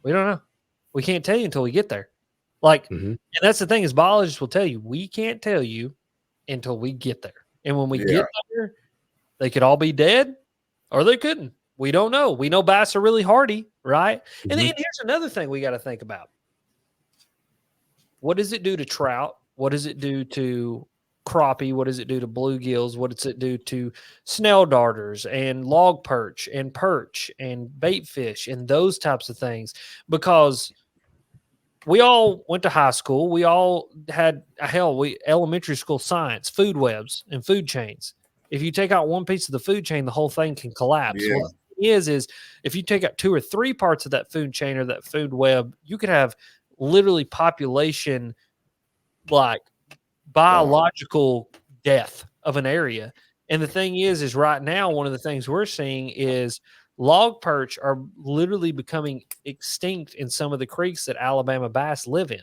we don't know. We can't tell you until we get there. Like, and that's the thing, is biologists will tell you, we can't tell you until we get there. And when we get there, they could all be dead or they couldn't. We don't know. We know bass are really hardy, right? And then here's another thing we got to think about. What does it do to trout? What does it do to crappie? What does it do to bluegills? What does it do to snail darters and log perch and bait fish and those types of things? Because we all went to high school. We all had elementary school science, food webs and food chains. If you take out one piece of the food chain, the whole thing can collapse. Yeah. What it is if you take out 2 or 3 parts of that food chain or that food web, you could have literally population, like biological death of an area. And the thing is right now, one of the things we're seeing is log perch are literally becoming extinct in some of the creeks that Alabama bass live in.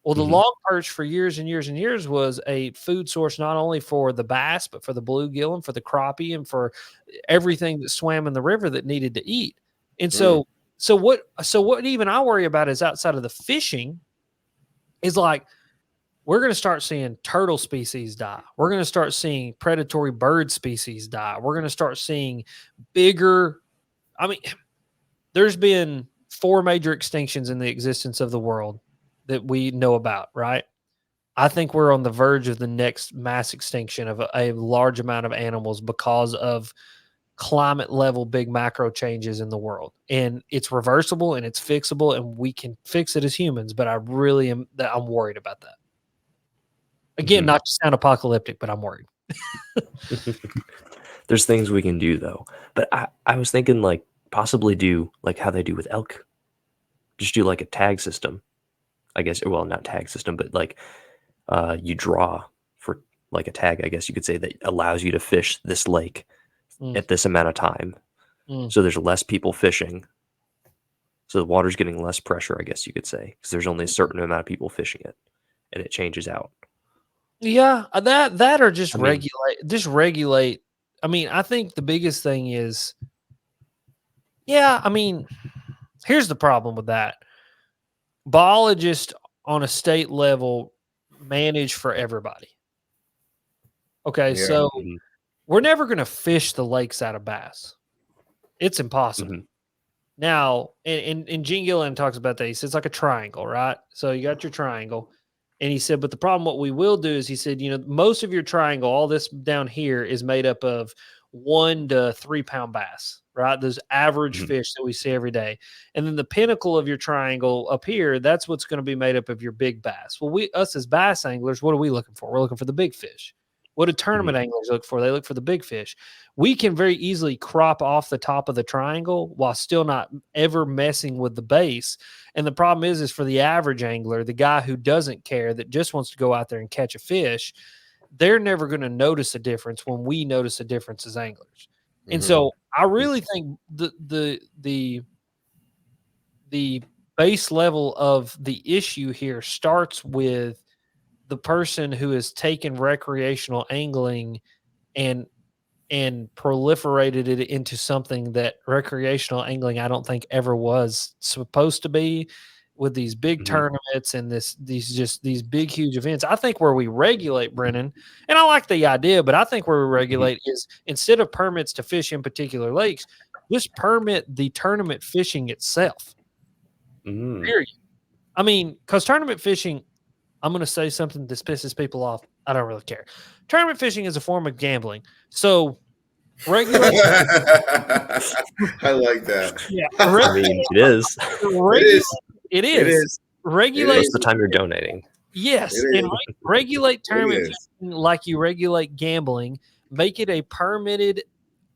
Well, the log perch for years and years and years was a food source, not only for the bass, but for the bluegill and for the crappie and for everything that swam in the river that needed to eat. And so what even I worry about is outside of the fishing is like, we're going to start seeing turtle species die. We're going to start seeing predatory bird species die. We're going to start seeing bigger. I mean, there's been 4 major extinctions in the existence of the world that we know about, right? I think we're on the verge of the next mass extinction of a large amount of animals because of climate level big macro changes in the world. And it's reversible and it's fixable and we can fix it as humans, but I'm worried about that. Again, not to sound apocalyptic, but I'm worried. There's things we can do though. But I was thinking like possibly do like how they do with elk. Just do like a tag system. I guess, well, not tag system, but like you draw for like a tag, I guess you could say, that allows you to fish this lake at this amount of time. So there's less people fishing. So the water's getting less pressure, I guess you could say, because there's only a certain amount of people fishing it and it changes out. Yeah, that or just regulate. I mean, I think the biggest thing is, here's the problem with that. Biologists on a state level manage for everybody. Okay, so we're never going to fish the lakes out of bass. It's impossible. Mhm. Now, and Gene Gilliland talks about that. He says it's like a triangle, right? So you got your triangle. And he said, but the problem, what we will do is he said, most of your triangle, all this down here is made up of 1 to 3 pound bass, right? Those average Mhm. fish that we see every day. And then the pinnacle of your triangle up here, that's what's going to be made up of your big bass. Well, us as bass anglers, what are we looking for? We're looking for the big fish. What do tournament anglers look for? They look for the big fish. We can very easily crop off the top of the triangle while still not ever messing with the base. And the problem is for the average angler, the guy who doesn't care, that just wants to go out there and catch a fish, they're never going to notice a difference when we notice a difference as anglers. And so I really think the base level of the issue here starts with the person who has taken recreational angling and proliferated it into something that recreational angling I don't think ever was supposed to be, with these big tournaments and these big huge events. I think where we regulate, Brennan, and I like the idea, but I think where we regulate is instead of permits to fish in particular lakes, just permit the tournament fishing itself. Period. I mean, because tournament fishing, I'm going to say something that pisses people off. I don't really care. Tournament fishing is a form of gambling. So regulate. I like that. Yeah. I mean, it is. It is. Regulate. Most of the time you're donating. Yes. And regulate tournament fishing like you regulate gambling. Make it a permitted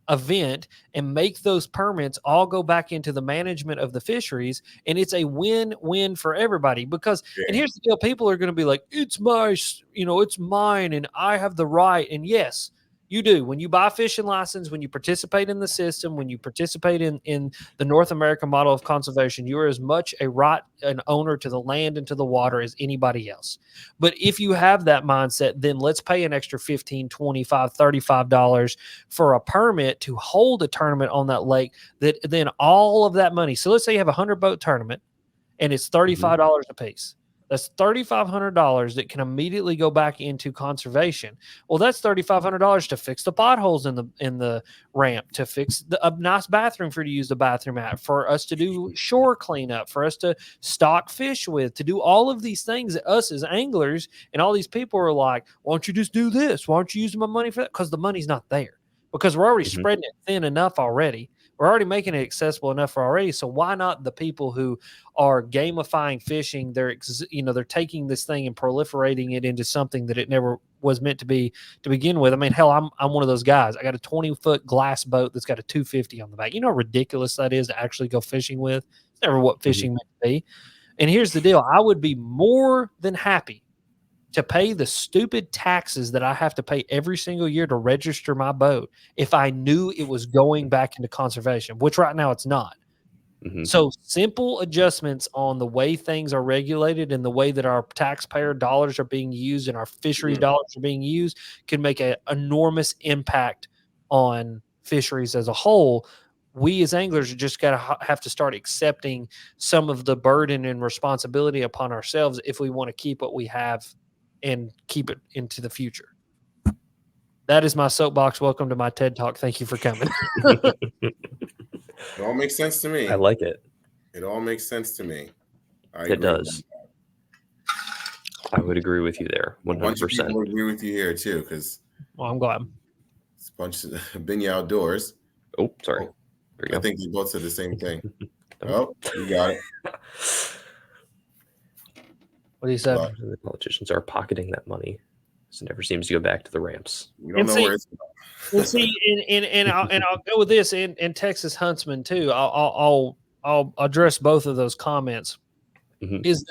event and make those permits all go back into the management of the fisheries, and it's a win-win for everybody. Because and here's the deal, people are going to be like, it's mine and I have the right. And yes, you do. When you buy a fishing license, when you participate in the system, when you participate in the North American model of conservation, you are as much an owner to the land and to the water as anybody else. But if you have that mindset, then let's pay an extra $15, $25, $35 for a permit to hold a tournament on that lake. That then all of that money. So let's say you have a 100-boat tournament and it's $35 a piece. That's $3,500 that can immediately go back into conservation. Well, that's $3,500 to fix the potholes in the ramp, to fix a nice bathroom for you to use the bathroom at, for us to do shore cleanup, for us to stock fish with, to do all of these things that us as anglers and all these people are like, why don't you just do this? Why aren't you using my money for that? Because the money's not there. Because we're already spreading it thin enough already. We're already making it accessible enough already. So why not the people who are gamifying fishing? They're taking this thing and proliferating it into something that it never was meant to be to begin with. I mean, hell, I'm one of those guys. I got a 20-foot glass boat that's got a 250 on the back. You know how ridiculous that is to actually go fishing with? It's never what fishing meant to be. And here's the deal. I would be more than happy to pay the stupid taxes that I have to pay every single year to register my boat if I knew it was going back into conservation, which right now it's not. So simple adjustments on the way things are regulated and the way that our taxpayer dollars are being used and our fisheries dollars are being used can make an enormous impact on fisheries as a whole. We as anglers are just got to have to start accepting some of the burden and responsibility upon ourselves if we want to keep what we have and keep it into the future. That is my soapbox. Welcome to my TED Talk. Thank you for coming. It all makes sense to me. I like it. It all makes sense to me. It does. I would agree with you there. 100%. A bunch of people agree with you here too, because I'm glad. It's a bunch of Binya Outdoors. Oh, sorry. There you go. I think they both said the same thing. Oh, you got it. What do you say? The politicians are pocketing that money, so it never seems to go back to the ramps. We don't know where it's going. Well, see, and I'll go with this and Texas Huntsman too. I'll address both of those comments. Is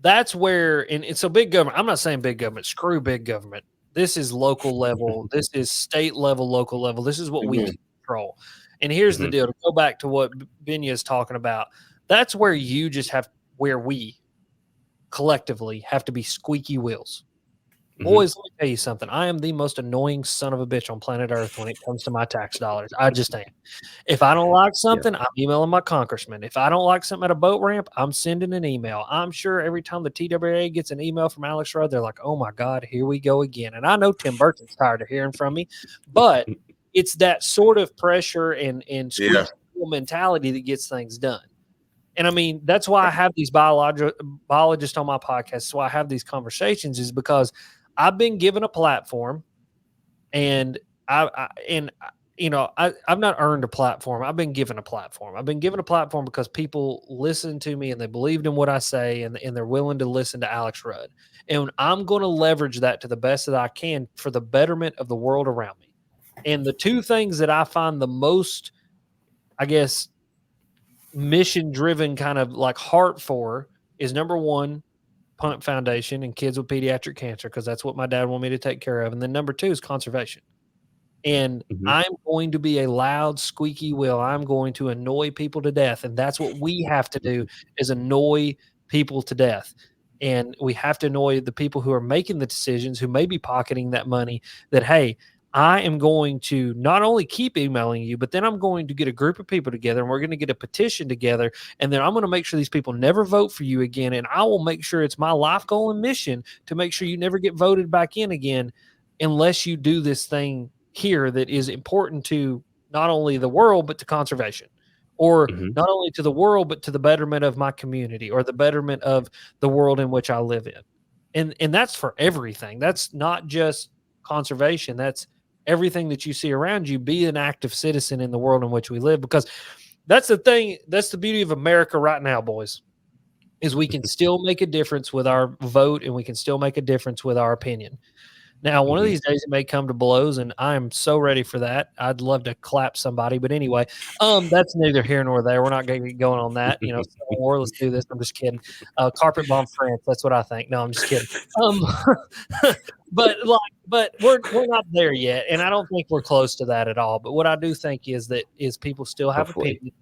that's where and so big government. I'm not saying big government. Screw big government. This is local level. This is state level, local level. This is what we control. And here's the deal. To go back to what Binya is talking about, that's where you just have where we collectively have to be squeaky wheels. Boys, let me tell you something. I am the most annoying son of a bitch on planet Earth when it comes to my tax dollars. I just am. If I don't like something, I'm emailing my congressman. If I don't like something at a boat ramp, I'm sending an email. I'm sure every time the TWA gets an email from Alex Rudd, they're like, oh my God, here we go again. And I know Tim Burton's tired of hearing from me, but it's that sort of pressure and squeeze mentality that gets things done. And I mean, that's why I have these biologists on my podcast. That's why I have these conversations, is because I've been given a platform, and I've not earned a platform. I've been given a platform. I've been given a platform because people listen to me and they believed in what I say, and they're willing to listen to Alex Rudd. And I'm going to leverage that to the best that I can for the betterment of the world around me. And the two things that I find the most, I guess, mission-driven kind of like heart for is, number one, Punt Foundation and kids with pediatric cancer, because that's what my dad wanted me to take care of. And then number two is conservation. And I'm going to be a loud, squeaky wheel. I'm going to annoy people to death. And that's what we have to do, is annoy people to death. And we have to annoy the people who are making the decisions, who may be pocketing that money, that, hey, I am going to not only keep emailing you, but then I'm going to get a group of people together, and we're going to get a petition together. And then I'm going to make sure these people never vote for you again. And I will make sure it's my life goal and mission to make sure you never get voted back in again, unless you do this thing here that is important to not only the world, but to conservation, or not only to the world, but to the betterment of my community, or the betterment of the world in which I live in. And that's for everything. That's not just conservation. That's everything that you see around you. Be an active citizen in the world in which we live, because that's the thing. That's the beauty of America right now, boys, is we can still make a difference with our vote, and we can still make a difference with our opinion. Now, one of these days it may come to blows, and I'm so ready for that. I'd love to clap somebody, but anyway, that's neither here nor there. We're not going to get going on that. Civil War, let's do this. I'm just kidding. Carpet bomb France. That's what I think. No, I'm just kidding. But we're not there yet, and I don't think we're close to that at all. But what I do think is people still have opinions,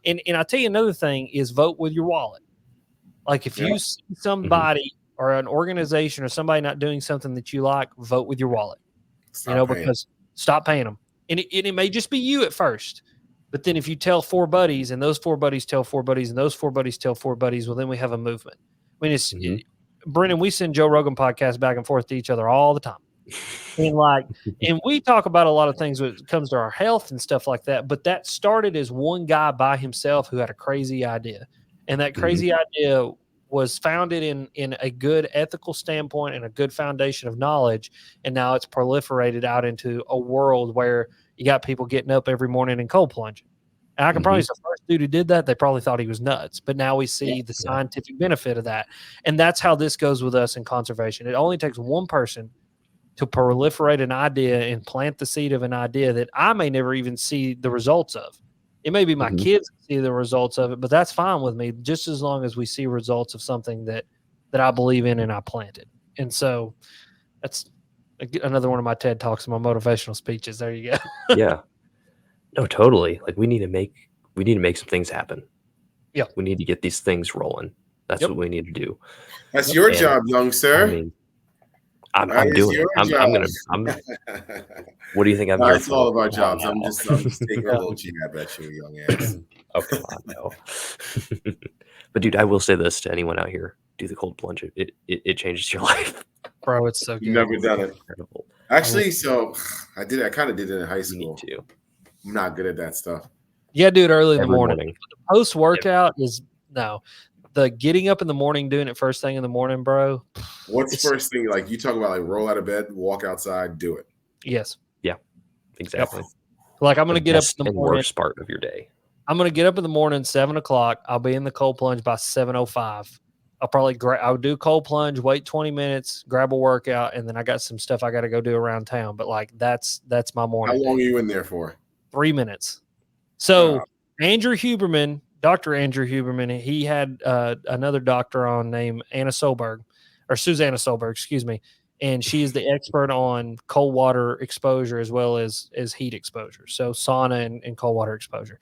and I tell you another thing is, vote with your wallet. Like, if you see somebody or an organization or somebody not doing something that you like, vote with your wallet. Because stop paying them. And it may just be you at first, but then if you tell 4 buddies, and those 4 buddies tell 4 buddies, and those 4 buddies tell 4 buddies, well, then we have a movement. I mean, Brennan, we send Joe Rogan podcasts back and forth to each other all the time. And we talk about a lot of things when it comes to our health and stuff like that, but that started as one guy by himself who had a crazy idea. And that crazy idea was founded in a good ethical standpoint and a good foundation of knowledge. And now it's proliferated out into a world where you got people getting up every morning and cold plunging. And I can probably say the first dude who did that, they probably thought he was nuts. But now we see the scientific benefit of that. And that's how this goes with us in conservation. It only takes one person to proliferate an idea and plant the seed of an idea that I may never even see the results of. It may be my kids see the results of it, but that's fine with me, just as long as we see results of something that I believe in and I planted. And so that's another one of my TED Talks and my motivational speeches. There you go. Yeah. No, totally. Like, we need to make some things happen. Yeah. We need to get these things rolling. That's what we need to do. That's your job, young sir. I mean, I'm doing it. What do you think I'm here for? It's all about jobs. I'm just taking a little jab at you, young ass. Oh, come on, no. But dude, I will say this to anyone out here: do the cold plunge. It changes your life, bro. It's so good. You've never done it. Incredible. Actually, so I did. I kind of did it in high school. Me too. I'm not good at that stuff. Yeah, do it early in the morning. The post workout is no. The getting up in the morning, doing it first thing in the morning, bro. What's first thing? Like, you talk about, like, roll out of bed, walk outside, do it. Yes. Yeah. Exactly. Like, I'm going to get up in the morning. Worst part of your day. I'm going to get up in the morning, 7:00. I'll be in the cold plunge by 7:05. I'll do cold plunge, wait 20 minutes, grab a workout, and then I got some stuff I got to go do around town. But like, that's my morning. How long are you in there for? 3 minutes. So Andrew Huberman, Dr. Andrew Huberman, he had another doctor on named Anna Solberg, or Susanna Solberg, excuse me. And she is the expert on cold water exposure as well as heat exposure. So sauna and cold water exposure.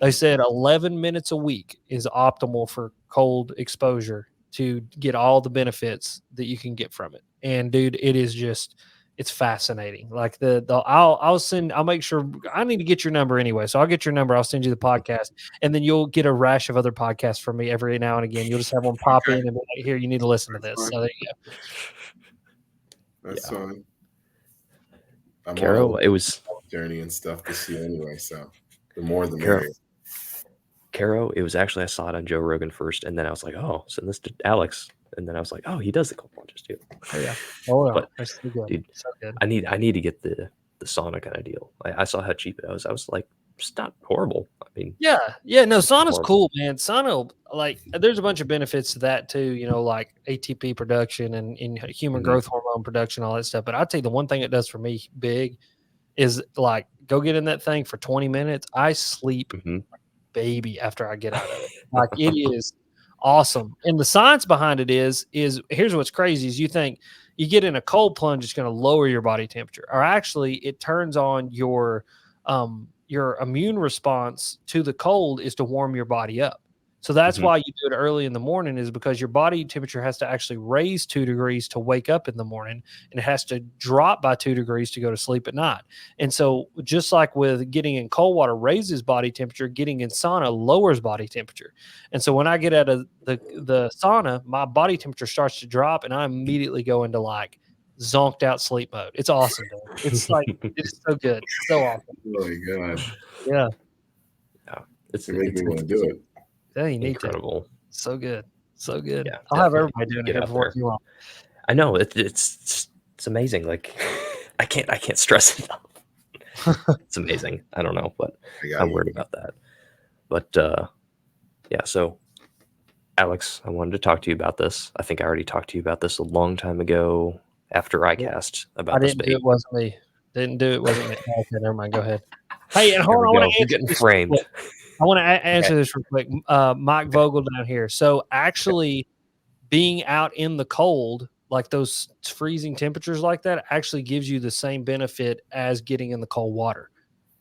They said 11 minutes a week is optimal for cold exposure to get all the benefits that you can get from it. And dude, it is just, it's fascinating. Like I'll make sure, I need to get your number anyway. So I'll get your number. I'll send you the podcast, and then you'll get a rash of other podcasts from me every now and again. You'll just have one pop in and be like, here, you need to listen to this. So there you go. That's fine. I'm Caro, on it was journey and stuff this year anyway, so the more the Caro, merrier. Caro, it was actually, I saw it on Joe Rogan first, and then I was like, oh, send this to Alex, and then I was like, oh, he does the cold plunges too. Oh yeah. Oh, But, that's so good. dude, So good. I need to get the sauna kind of deal. I saw how cheap it was. I was like, it's not horrible. I mean, Yeah. No, sauna's horrible. cool, man. Sauna, like, there's a bunch of benefits to that too, you know, like ATP production and human Mhm. growth hormone production, all that stuff. But I'll tell you the one thing it does for me big is like go get in that thing for 20 minutes. I sleep Mhm. baby after I get out of it. Like it is awesome. And the science behind it is here's what's crazy is you think you get in a cold plunge, it's going to lower your body temperature, or actually it turns on your immune response to the cold is to warm your body up. So that's Mhm. why you do it early in the morning, is because your body temperature has to actually raise 2 degrees to wake up in the morning, and it has to drop by 2 degrees to go to sleep at night. And so just like with getting in cold water raises body temperature, getting in sauna lowers body temperature. And so when I get out of the sauna, my body temperature starts to drop, and I immediately go into like zonked out sleep mode. It's awesome, dude. It's like it's so good. So awesome. Oh my god. Yeah. It's It makes me want to do it. Yeah, you need incredible. to. So good. So good. Yeah, I'll have definitely everybody doing it get here out before there. too long. I know it's amazing. Like I can't stress it enough. It's amazing. I don't know, but I got I'm you. worried about that. But yeah, so Alex, I wanted to talk to you about this. I think I already talked to you about this a long time ago after ICAST I about this didn't do bait. it. Wasn't me. Didn't do it. Wasn't me. Okay, never mind. Go ahead. Hey, and There hold on. I we want go. to You're answer getting this real framed. quick. I want to answer this real quick. Mike Vogel down here. So actually, being out in the cold, like those freezing temperatures like that, actually gives you the same benefit as getting in the cold water.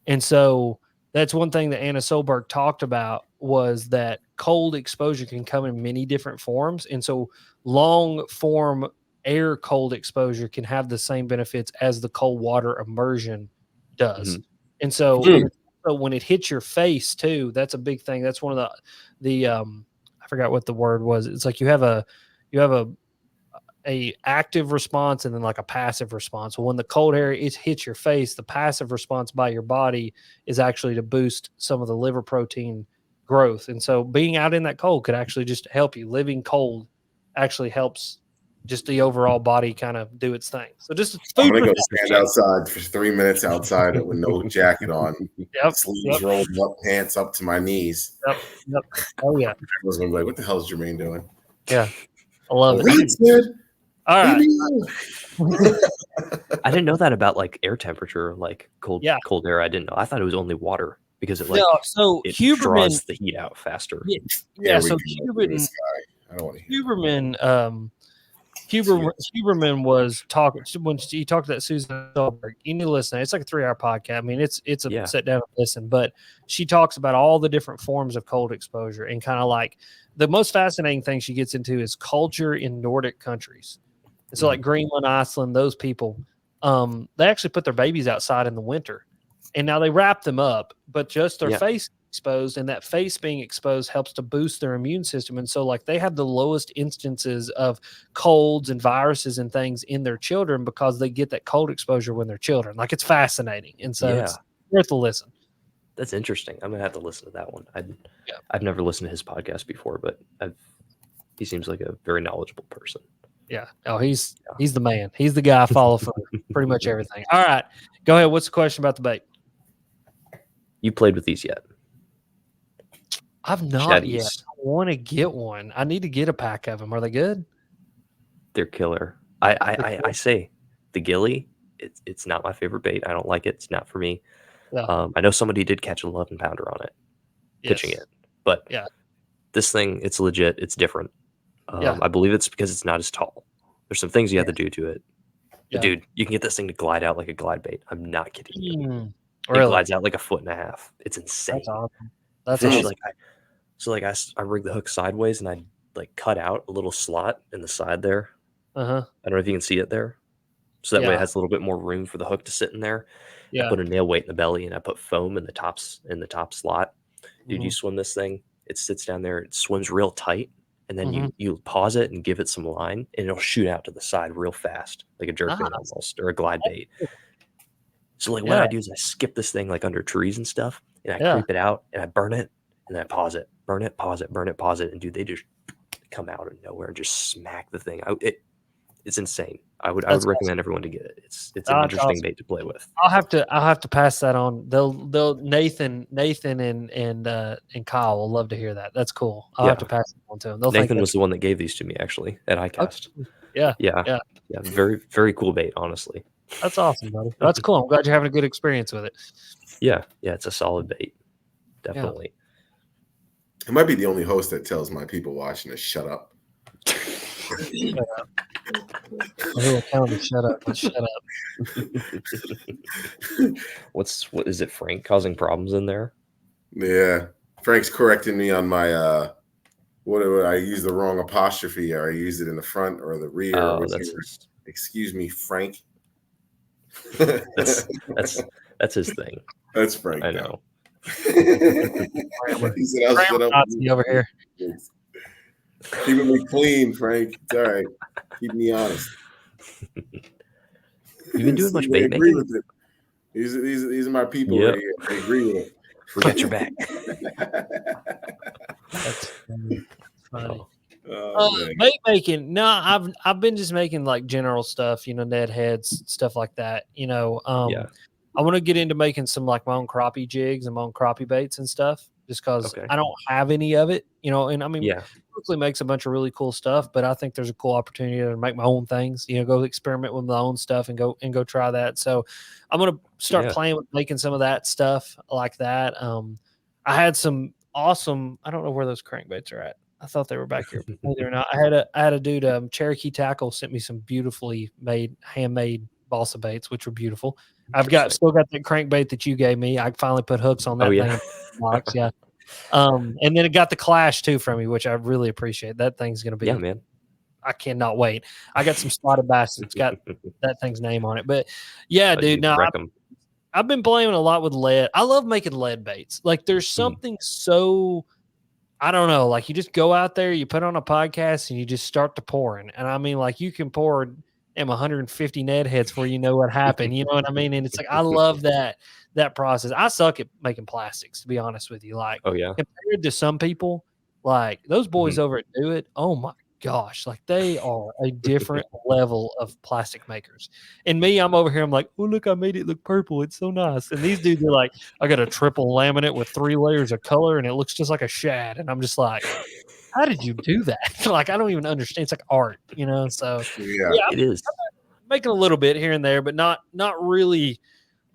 And so that's one thing that Anna Solberg talked about, was that cold exposure can come in many different forms. And so long form air cold exposure can have the same benefits as the cold water immersion does. Mhm. And so, Mhm. when it hits your face too, that's a big thing. That's one of the I forgot what the word was. It's like you have a active response and then like a passive response. Well, when the cold air hits your face, the passive response by your body is actually to boost some of the liver protein growth. And so being out in that cold could actually just help you. Living cold actually helps just the overall body kind of do its thing. So just I'm food gonna for go thought. stand outside for 3 minutes outside with no jacket on, Yep, sleeves yep, rolled up, pants up to my knees. yep. Oh yeah, Everyone's gonna be like, "What the hell is Jermaine doing?" yeah. I love it. Relax, dude. All right. Leave me alone. I didn't know that about like air temperature, like cold Yeah. cold air. I didn't know. I thought it was only water because it like No, so it Huberman, draws the heat out faster. yeah, Here we so go. Look at this Huberman, guy. I don't want to hear. Huberman was talking when he talked to that Susan Solberg. You need to listen. It's like a 3-hour podcast. I mean, it's a Yeah. sit down and listen. But she talks about all the different forms of cold exposure, and kind of like the most fascinating thing she gets into is culture in Nordic countries. And so, like Greenland, Iceland, those people, they actually put their babies outside in the winter, and now they wrap them up, but just their Yeah. face exposed, and that face being exposed helps to boost their immune system. And so like they have the lowest instances of colds and viruses and things in their children because they get that cold exposure when they're children. Like it's fascinating. And so it's worth a listen. That's interesting. I'm gonna have to listen to that one. Yeah. I've never listened to his podcast before, but he seems like a very knowledgeable person. Yeah. Oh, he's the man. He's the guy I follow for pretty much everything. All right. Go ahead. What's the question about the bait? You played with these yet? I've not Shetties. yet. I want to get one. I need to get a pack of them. Are they good? They're killer. I say the gilly. It's not my favorite bait. I don't like it. It's not for me. Yeah. I know somebody did catch a 11 pounder on it, pitching Yes. it, but Yeah. this thing, it's legit. It's different. Yeah. I believe it's because it's not as tall. There's some things you have to do to it. But Yeah. dude, you can get this thing to glide out like a glide bait. I'm not kidding you. It Really? glides out like a foot and a half. It's insane. That's awesome. That's Fish, awesome. I rig the hook sideways and I like cut out a little slot in the side there. Uh-huh. I don't know if you can see it there. So that way it Yeah. has a little bit more room for the hook to sit in there. I Yeah. put a nail weight in the belly and I put foam in the top slot. Dude, you Mhm. swim this thing, it sits down there, it swims real tight, and then Mhm. you pause it and give it some line, and it'll shoot out to the side real fast, like a jerk bait Nice. almost, or a glide bait. So like what Yeah. I do is I skip this thing like under trees and stuff, and I Yeah. creep it out and I burn it, and then I pause it, burn it, pause it, burn it, pause it, and dude, they just come out of nowhere and just smack the thing. It's insane. I would That's recommend everyone to get it. It's an That's interesting awesome. bait to play with. I'll have to pass that on. They'll Nathan and Kyle will love to hear that. That's cool. I'll have to pass it on to them. They'll think Nathan that's was the one that gave these to me actually at iCast. yeah. Yeah. Very, very cool bait, honestly. That's awesome, buddy. That's cool. I'm glad you're having a good experience with it. Yeah, it's a solid bait. Definitely. I might be the only host that tells my people watching to shut up. Shut up. He'll tell me shut up. Shut up. What is it, Frank causing problems in there? Yeah. Frank's correcting me on my what I use the wrong apostrophe, or I used it in the front or the rear. Oh, Excuse me, Frank. that's his thing. That's Frank. I know. He said, "I'll shut up." Nazi over here. Keeping me clean, Frank. It's all right. Keep me honest. You've been doing much They bait agree making? with it. These are my people Yep. right here. They agree with it. We got your back. That's funny. Oh, man. Bait making. No, I've been just making like general stuff, Ned heads, stuff like that. Yeah. I want to get into making some like my own crappie jigs and my own crappie baits and stuff, just because Okay. I don't have any of it, and I mean, Yeah. Brooklyn makes a bunch of really cool stuff, but I think there's a cool opportunity to make my own things, go experiment with my own stuff and go try that. So I'm going to start playing with making some of that stuff like that. I had some awesome, I don't know where those crankbaits are at. I thought they were back here. Maybe they're not. I had a dude, Cherokee Tackle sent me some beautifully handmade balsa baits, which were beautiful. I've still got that crankbait that you gave me. I finally put hooks on that thing in the box. Yeah. And then it got the Clash too from me, which I really appreciate. That thing's going to be, man. I cannot wait. I got some spotted bass that's got that thing's name on it, but yeah, dude, no, I've been playing a lot with lead. I love making lead baits. Like there's something so, I don't know, like you just go out there, you put on a podcast and you just start to pouring. And I mean, like you can pour 150 Ned heads before you know what happened. You know what I mean? And it's like, I love that process. I suck at making plastics, to be honest with you. Like, compared to some people, like those boys over at Do It, oh my gosh, like they are a different level of plastic makers. And me, I'm over here, I'm like, oh, look, I made it look purple. It's so nice. And these dudes are like, I got a triple laminate with 3 layers of color and it looks just like a shad. And I'm just like, how did you do that? Like, I don't even understand. It's like art, So yeah it is. I'm making a little bit here and there, but not really.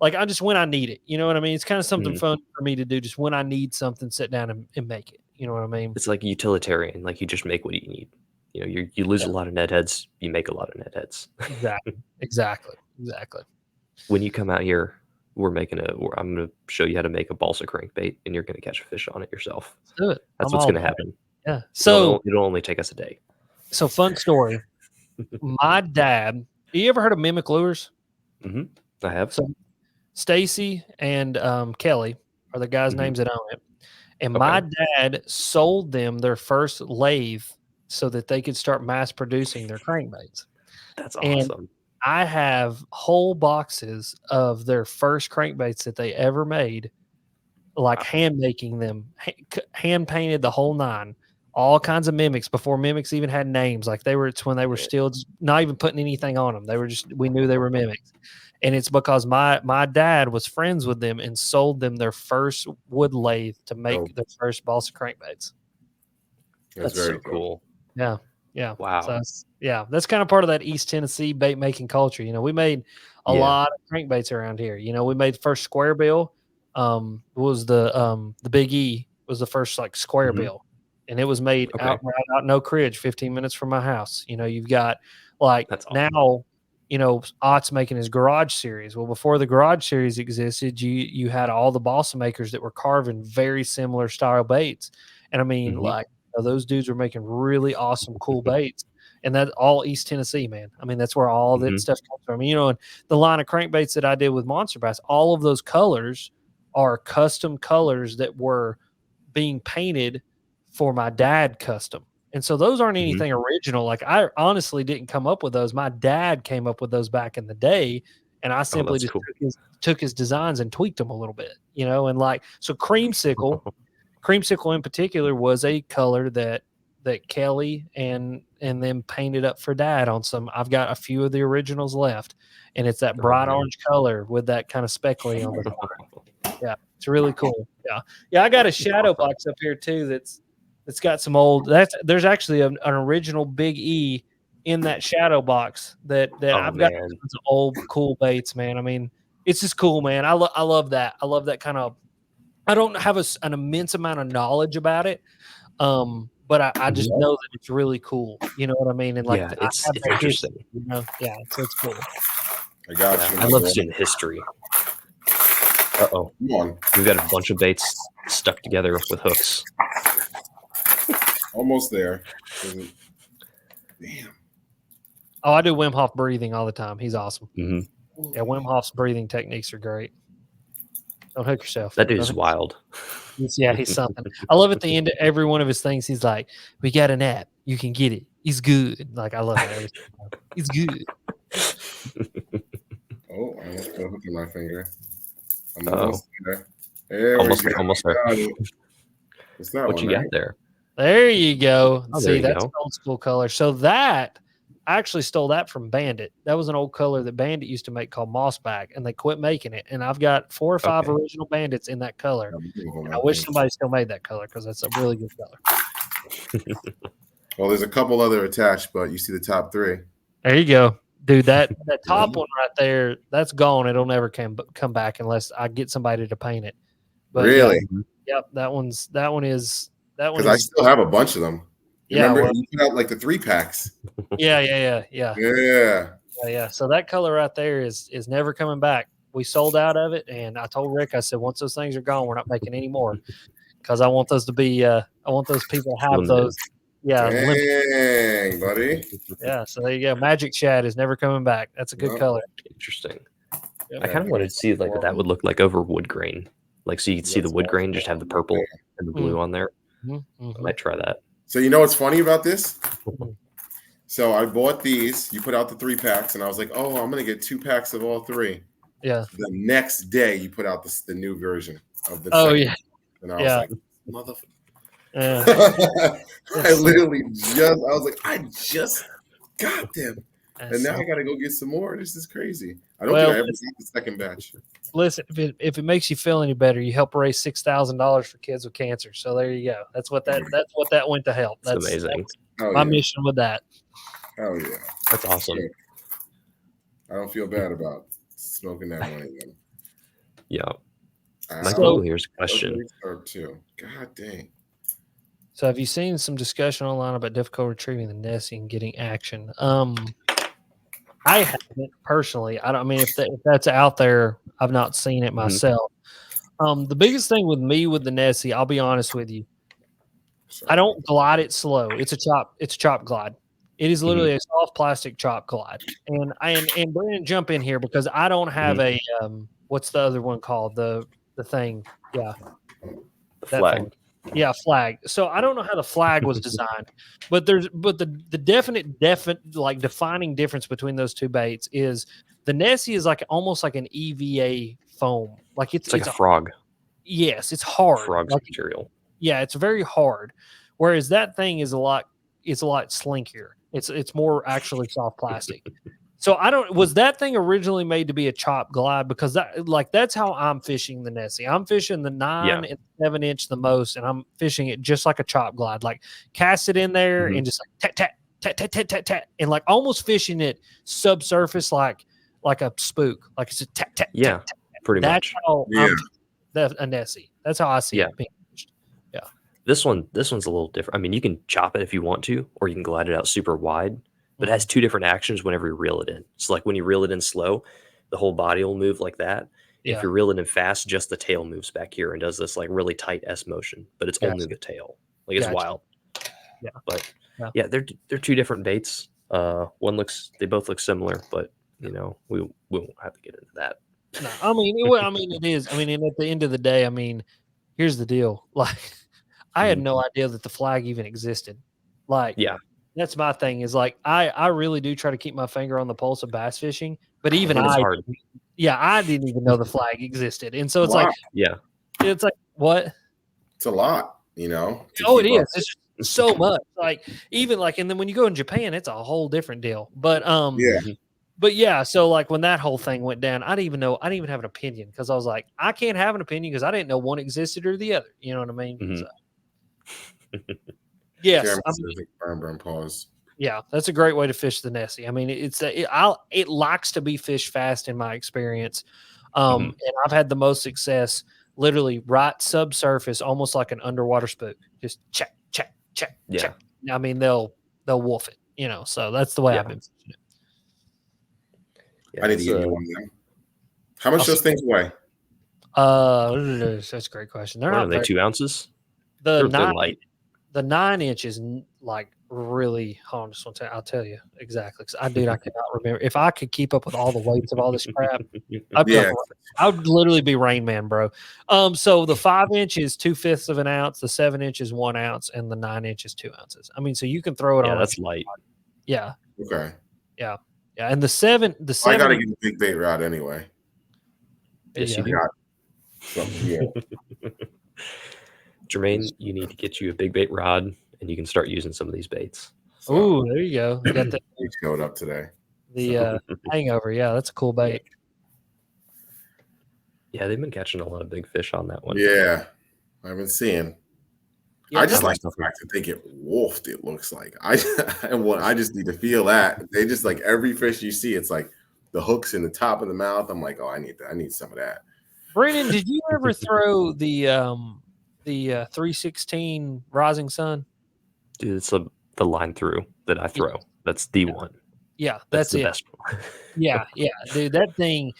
Like I just when I need it, you know what I mean? It's kind of something fun for me to do. Just when I need something, sit down and make it. You know what I mean? It's like utilitarian. Like you just make what you need. You lose a lot of Ned heads. You make a lot of Ned heads. Exactly. When you come out here, I'm going to show you how to make a balsa crankbait, and you're going to catch a fish on it yourself. Let's do it. That's what's going to happen. Yeah. So it'll only take us a day. So fun story. My dad. You ever heard of Mimic Lures? Mm-hmm. I have. So Stacy and Kelly are the guys' names that own it. And my dad sold them their first lathe so that they could start mass producing their crankbaits. That's awesome. And I have whole boxes of their first crankbaits that they ever made, like hand making them, hand painted the whole nine. All kinds of Mimics before Mimics even had names. Like it's when they were still just not even putting anything on them. They were we knew they were Mimics. And it's because my dad was friends with them and sold them their first wood lathe to make their first balsa crankbaits. That's very cool. Yeah. Yeah. Wow. So that's kind of part of that East Tennessee bait making culture. We made a lot of crankbaits around here. We made the first square bill. Was the Big E was the first like square bill. And it was made out in Oak Ridge, 15 minutes from my house. You've got like now, Ott's making his Garage Series. Well, before the Garage Series existed, you had all the balsa makers that were carving very similar style baits. And I mean, like those dudes were making really awesome, cool baits. And that's all East Tennessee, man. I mean, that's where all that stuff comes from. You know, and the line of crankbaits that I did with Monster Bass, all of those colors are custom colors that were being painted for my dad custom. And so those aren't anything original. Like, I honestly didn't come up with those. My dad came up with those back in the day, and I simply just took his designs and tweaked them a little bit, you know. And like, so creamsicle in particular was a color that Kelly and them painted up for dad on some. I've got a few of the originals left, and it's that bright orange color with that kind of speckly on the front. Yeah, it's really cool. Yeah, I got a shadow box up here too that's got some old. There's actually an original Big E in that shadow box that I've got some old cool baits, man. I mean, it's just cool, man. I love that. I love that kind of. I don't have an immense amount of knowledge about it, but I just know that it's really cool. You know what I mean? And like, it's interesting. History, you know? Yeah, so it's cool. I got you. I love seeing history. Uh-oh. Come on. We've got a bunch of baits stuck together with hooks. Almost there. Damn. Oh, I do Wim Hof breathing all the time. He's awesome. Mm-hmm. Yeah, Wim Hof's breathing techniques are great. Don't hook yourself. That dude's wild. He's something. I love at the end of every one of his things, he's like, "We got an app. You can get it. He's good." Like, I love that. He's good. Oh, I almost put a hook in my finger. I'm almost there. Almost there. It's that what one, you got there? There you go. Oh, See, that's an old school color. So that I actually stole that from Bandit. That was an old color that Bandit used to make called Mossback, and they quit making it. And I've got 4 or 5 original Bandits in that color. And I wish somebody still made that color because that's a really good color. Well, there's a couple other attached, but you see the top 3. There you go. Dude, that top one right there, that's gone. It'll never come back unless I get somebody to paint it. But really? Yep, that one is because I still have a bunch of them. Remember, you put out like the 3-packs. Yeah. So that color right there is never coming back. We sold out of it, and I told Rick, I said, once those things are gone, we're not making any more because I want those to be. I want those people to have those. Yeah, dang, buddy. Yeah, so there you go. Magic Shad is never coming back. That's a good color. Interesting. I kind of wanted to see like what that would look like over wood grain. Like, so you could see the wood grain, just have the purple and the blue on there. I might try that. So you know what's funny about this? So I bought these. You put out the 3-packs, and I was like, "Oh, I'm gonna get 2 packs of all 3." Yeah. The next day, you put out the new version of the. And I was like, "Motherfucker!" I literally I just got them, and now I gotta go get some more. This is crazy. I don't think I ever got the second batch. Listen, if it makes you feel any better, you help raise $6,000 for kids with cancer. So there you go. That's what that went to help. That's amazing. That's my mission with that. Oh yeah, that's awesome. I don't feel bad about smoking that one again. Yeah. Michael, here's a question. God dang. So have you seen some discussion online about difficult retrieving the Nessie and getting action? I haven't personally. I mean, if that's out there, I've not seen it myself. The biggest thing with me with the Nessie, I'll be honest with you, I don't glide it slow. It's a chop glide. It is literally a soft plastic chop glide. And Brandon, jump in here because I don't have a what's the other one called? The thing. Yeah. The flag. Yeah, flag. So I don't know how the flag was designed, but the definite like defining difference between those two baits is the Nessie is like almost like an EVA foam. Like it's like a frog. Yes, it's hard. Frog like, material. Yeah, it's very hard. Whereas that thing is a lot slinkier. It's more actually soft plastic. So was that thing originally made to be a chop glide? Because that's how I'm fishing the Nessie. I'm fishing the 9 and 7 inch the most, and I'm fishing it just like a chop glide. Like cast it in there and just like tat tat tat tat tat tat tat, and like almost fishing it subsurface like a spook. Like it's a tat tat. Yeah, tat, tat. pretty That's much. how I'm a Nessie. That's how I see it being fished. Yeah. This one's a little different. I mean, you can chop it if you want to, or you can glide it out super wide. But it has 2 different actions whenever you reel it in. So like when you reel it in slow, the whole body will move like that. Yeah. If you reel it in fast, just the tail moves back here and does this like really tight S motion, but it's only the tail. Like it's wild. Yeah. But Yeah. yeah, they're two different baits. They both look similar, but you know, we won't have to get into that. No, I mean, it is. I mean, and at the end of the day, I mean, here's the deal. Like, I had no idea that the flag even existed. Like, Yeah. that's my thing. Is like, I really do try to keep my finger on the pulse of bass fishing, but even It's hard. I didn't even know the flag existed, and so it's Wow. like, Yeah. it's like what? It's a lot, you know. to Oh, it keep up. is. It's just so much. Like, even like, and then when you go in Japan, it's a whole different deal. But Yeah. But yeah, so like when that whole thing went down, I didn't even have an opinion because I was like, I can't have an opinion because I didn't know one existed or the other. You know what I mean? Mhm. So, yes, Jeremy I says mean, burn, pause. yeah, that's a great way to fish the Nessie. I mean, it likes to be fished fast in my experience, and I've had the most success literally right subsurface, almost like an underwater spook. Just check. Yeah. I mean, they'll wolf it. You know, so that's the way Yeah. I've been fishing it. Yeah, I need to it's, get you one of them. How much those things weigh? That's a great question. They're what not are they, very, 2 ounces? the They're 9 light. the 9 inches like really hold on just one second. I'll tell you exactly because I cannot remember. If I could keep up with all the weights of all this crap, Yeah. I would literally be Rain Man, bro. So the 5 inch is 2/5 of an ounce, the 7 inch is 1 ounce, and the 9 inch is 2 ounces. I mean, so you can throw it Yeah, on. that's light. Yeah, Okay. yeah, and the seven. I got to get a big bait rod anyway. Yes, you yeah. do. Yeah. Jermaine, you need to get you a big bait rod, and you can start using some of these baits. So, Oh, there you go. You got we showed up today. the hangover. Yeah, that's a cool bait. Yeah, they've been catching a lot of big fish on that one. Yeah. I've been seeing. Yeah, I just that- like the fact that they get wolfed, it looks like. I just need to feel that. They just like every fish you see, it's like the hooks in the top of the mouth. I'm like, oh, I need some of that. Brandon, did you ever throw the 316 Rising Sun? Dude, it's the line through that I throw. That's the one. Yeah, That's the it. best one. Yeah, dude, that thing,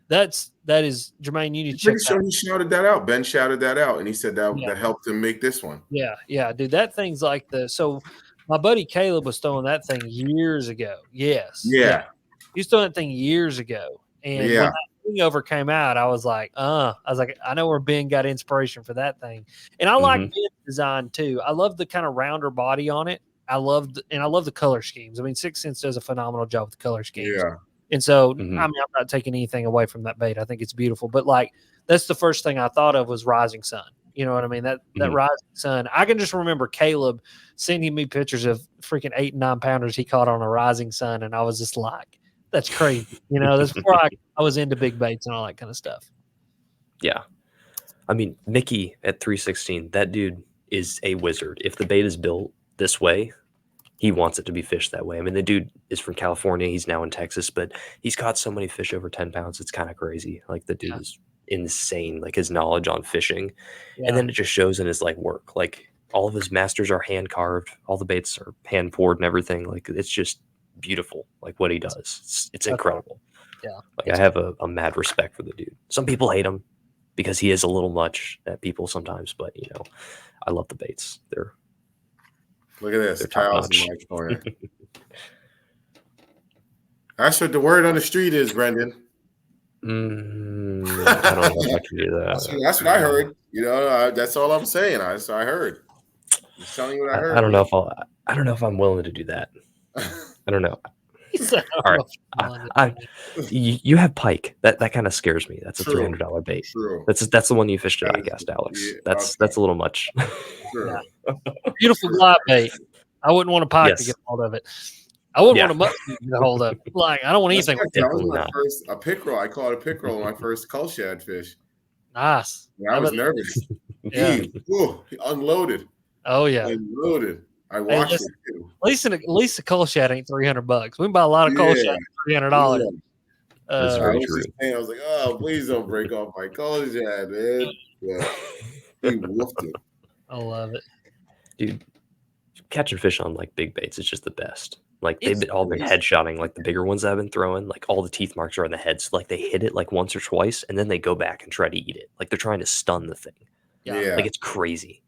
that is Jermaine. You need to check Pretty sure he shouted that out. Ben shouted that out, and he said that helped him make this one. Yeah, dude, that thing's like so my buddy Caleb was throwing that thing years ago. Yes. Yeah. He was throwing that thing years ago. And when that hangover came out, I was like, I know where Ben got inspiration for that thing. And I like Ben's design too. I love the kind of rounder body on it. I love the color schemes. I mean, 6th Sense does a phenomenal job with the color schemes. Yeah. And so, I mean, I'm not taking anything away from that bait. I think it's beautiful. But like, that's the first thing I thought of was Rising Sun. You know what I mean? That Rising Sun. I can just remember Caleb sending me pictures of freaking 8 and 9 pounders he caught on a Rising Sun, and I was just like, "That's crazy." You know, that's before I was into big baits and all that kind of stuff. Yeah, I mean, Mickey at 316. That dude is a wizard. If the bait is built this way, he wants it to be fished that way. I mean, the dude is from California. He's now in Texas, but he's caught so many fish over 10 pounds. It's kind of crazy. Like, the dude is insane, like his knowledge on fishing. And then it just shows in his like work. Like, all of his masters are hand carved. All the baits are hand poured and everything. Like, it's just beautiful, like what he does. It's incredible. Yeah. Like, I have a mad respect for the dude. Some people hate him because he is a little much at people sometimes, but you know, I love the baits. Look at this. They're top Kyle's in notch. my corner. That's what the word on the street is, Brendan. I don't know if I can do that. That's what I heard. You know, that's all I'm saying. I heard. I'm telling you what I heard. I don't know if I'm willing to do that. I don't know. All right. You have pike. That kind of scares me. That's a $300 bait. True. That's the one you fished at ICAST, Alex. Yeah, That's a little much. True. Beautiful glide bait. I wouldn't want a pike to get a hold of it. I wouldn't want a muskie to get a hold of it. Like, I don't want anything. That was my first pickerel. I caught a pickerel on my first cull shad fish. Nice. And I was nervous. Yeah. He unloaded. Oh yeah. Unloaded. I watched it too. At least the cull shad ain't $300. We can buy a lot of cull shad for $300. That's very true. I was like, oh, please don't break off my cull shad, man. Yeah. He wolfed it. I love it. Dude, catching fish on like big baits is just the best. Like, they've all been headshotting, like the bigger ones I've been throwing, like all the teeth marks are on the heads. Like, they hit it like once or twice and then they go back and try to eat it. Like, they're trying to stun the thing. Yeah. Like, it's crazy.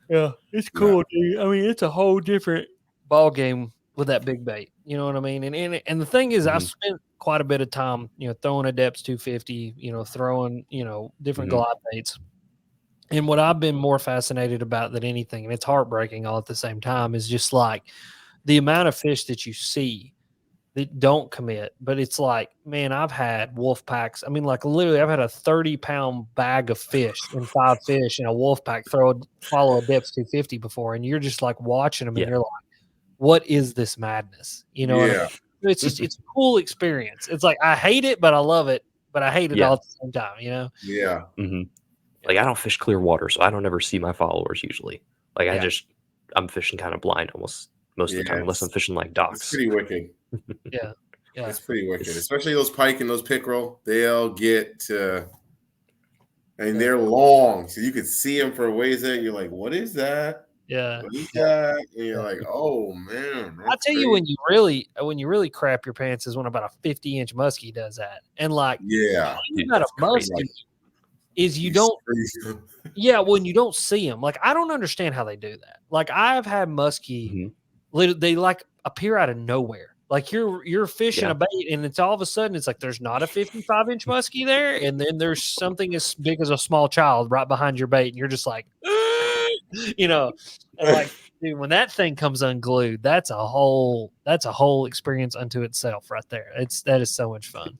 Yeah, it's cool, dude. I mean, it's a whole different ball game with that big bait. You know what I mean? And the thing is, I've spent quite a bit of time, throwing a depths 250, throwing, different glide baits. And what I've been more fascinated about than anything, and it's heartbreaking all at the same time, is just like the amount of fish that you see that don't commit. But it's like, man, I've had wolf packs. I mean, like literally, I've had a 30-pound bag of fish and 5 fish in a wolf pack follow a depths 250 before, and you're just like watching them, and you're like, what is this madness? You know what I mean? It's just it's a cool experience. It's like I hate it, but I love it, but I hate it all at the same time. Yeah. Like I don't fish clear water, so I don't ever see my followers usually. Like I'm fishing kind of blind most of the time, unless I'm fishing like docks. It's pretty wicked. Yeah. It's pretty wicked, especially those pike and those pickerel. They'll get and they're long, so you could see them for a ways there. You're like, what is that? Yeah. What is that? And you're like, oh man. I'll tell you when you really crap your pants is when about a 50-inch muskie does that. And like, about a muskie is you don't when you don't see them. Like, I don't understand how they do that. Like, I've had muskie, they like appear out of nowhere. Like you're fishing a bait, and it's all of a sudden it's like there's not a 55-inch muskie there, and then there's something as big as a small child right behind your bait, and you're just like, and like, dude, when that thing comes unglued, that's a whole experience unto itself right there. That is so much fun.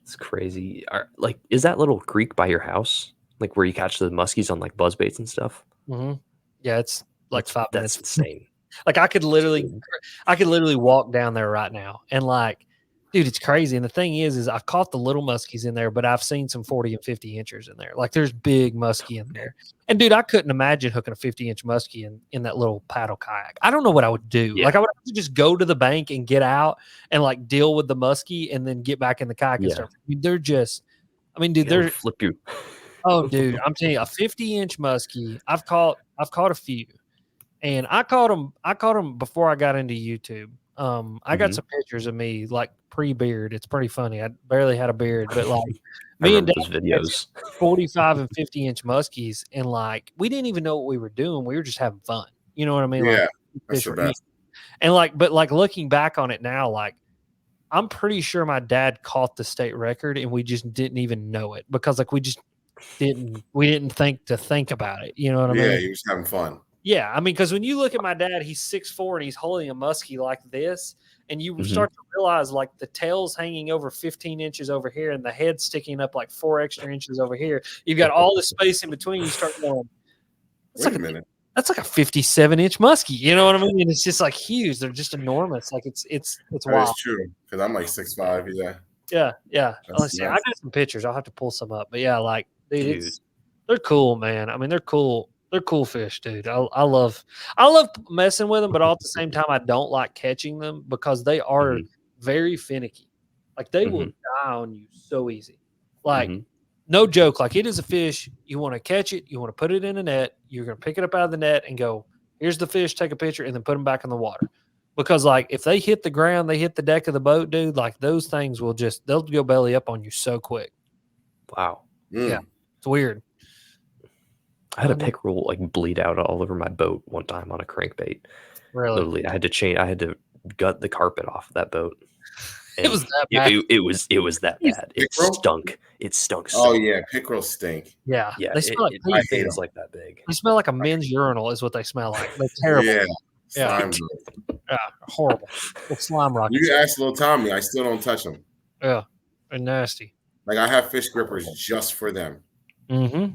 It's crazy. Like, is that little creek by your house, like where you catch the muskies on like buzz baits and stuff? Mm-hmm. Yeah, it's like 5 minutes. That's insane. Like I could literally walk down there right now, and like, dude, it's crazy. And the thing is I've caught the little muskies in there, but I've seen some 40 and 50 inchers in there. Like there's big muskie in there. And dude, I couldn't imagine hooking a 50-inch muskie in that little paddle kayak. I don't know what I would do. Like I would have to just go to the bank and get out and like deal with the muskie and then get back in the kayak and stuff. I mean, they're just, they're flip you. Oh, dude, I'm telling you, a 50-inch muskie. I've caught a few. And I caught them before I got into YouTube. I got some pictures of me like pre-beard. It's pretty funny. I barely had a beard, but like me and Dad those videos, 45 and 50-inch muskies, and like we didn't even know what we were doing. We were just having fun. You know what I mean? Yeah, like, that's the best. And like, but like looking back on it now, like I'm pretty sure my dad caught the state record, and we just didn't even know it because like we didn't think about it. You know what I mean? Yeah, you was having fun. Yeah, I mean, because when you look at my dad, he's 6'4" and he's holding a muskie like this, and you start to realize like the tail's hanging over 15 inches over here, and the head's sticking up like 4 extra inches over here. You've got all the space in between. You start going, wait a minute. That's like a 57-inch muskie. You know what I mean? And it's just like huge. They're just enormous. Like it's wild. That's true because I'm like 6'5". Yeah. Yeah. Let's see. I got some pictures. I'll have to pull some up. But yeah, like dude. They're cool, man. I mean, they're cool. They're cool fish, dude. I love messing with them, but all at the same time, I don't like catching them because they are very finicky. Like they will die on you so easy. Like no joke. Like it is a fish. You want to catch it. You want to put it in a net. You're going to pick it up out of the net and go, here's the fish, take a picture, and then put them back in the water. Because like if they hit the ground, they hit the deck of the boat, dude, like those things they'll go belly up on you so quick. Wow. Yeah. It's weird. I had a pickerel like bleed out all over my boat one time on a crankbait. Really? Literally, I had to gut the carpet off that boat. And it was that bad. It was that bad. It stunk. It stunk. Oh yeah, pickerel stink. Yeah. They smell like I hate things like that big. They smell like a men's urinal is what they smell like. They're terrible. Yeah. Horrible. It's slime rockets. You can ask little Tommy. I still don't touch them. Yeah. They're nasty. Like I have fish grippers just for them. Mm-hmm.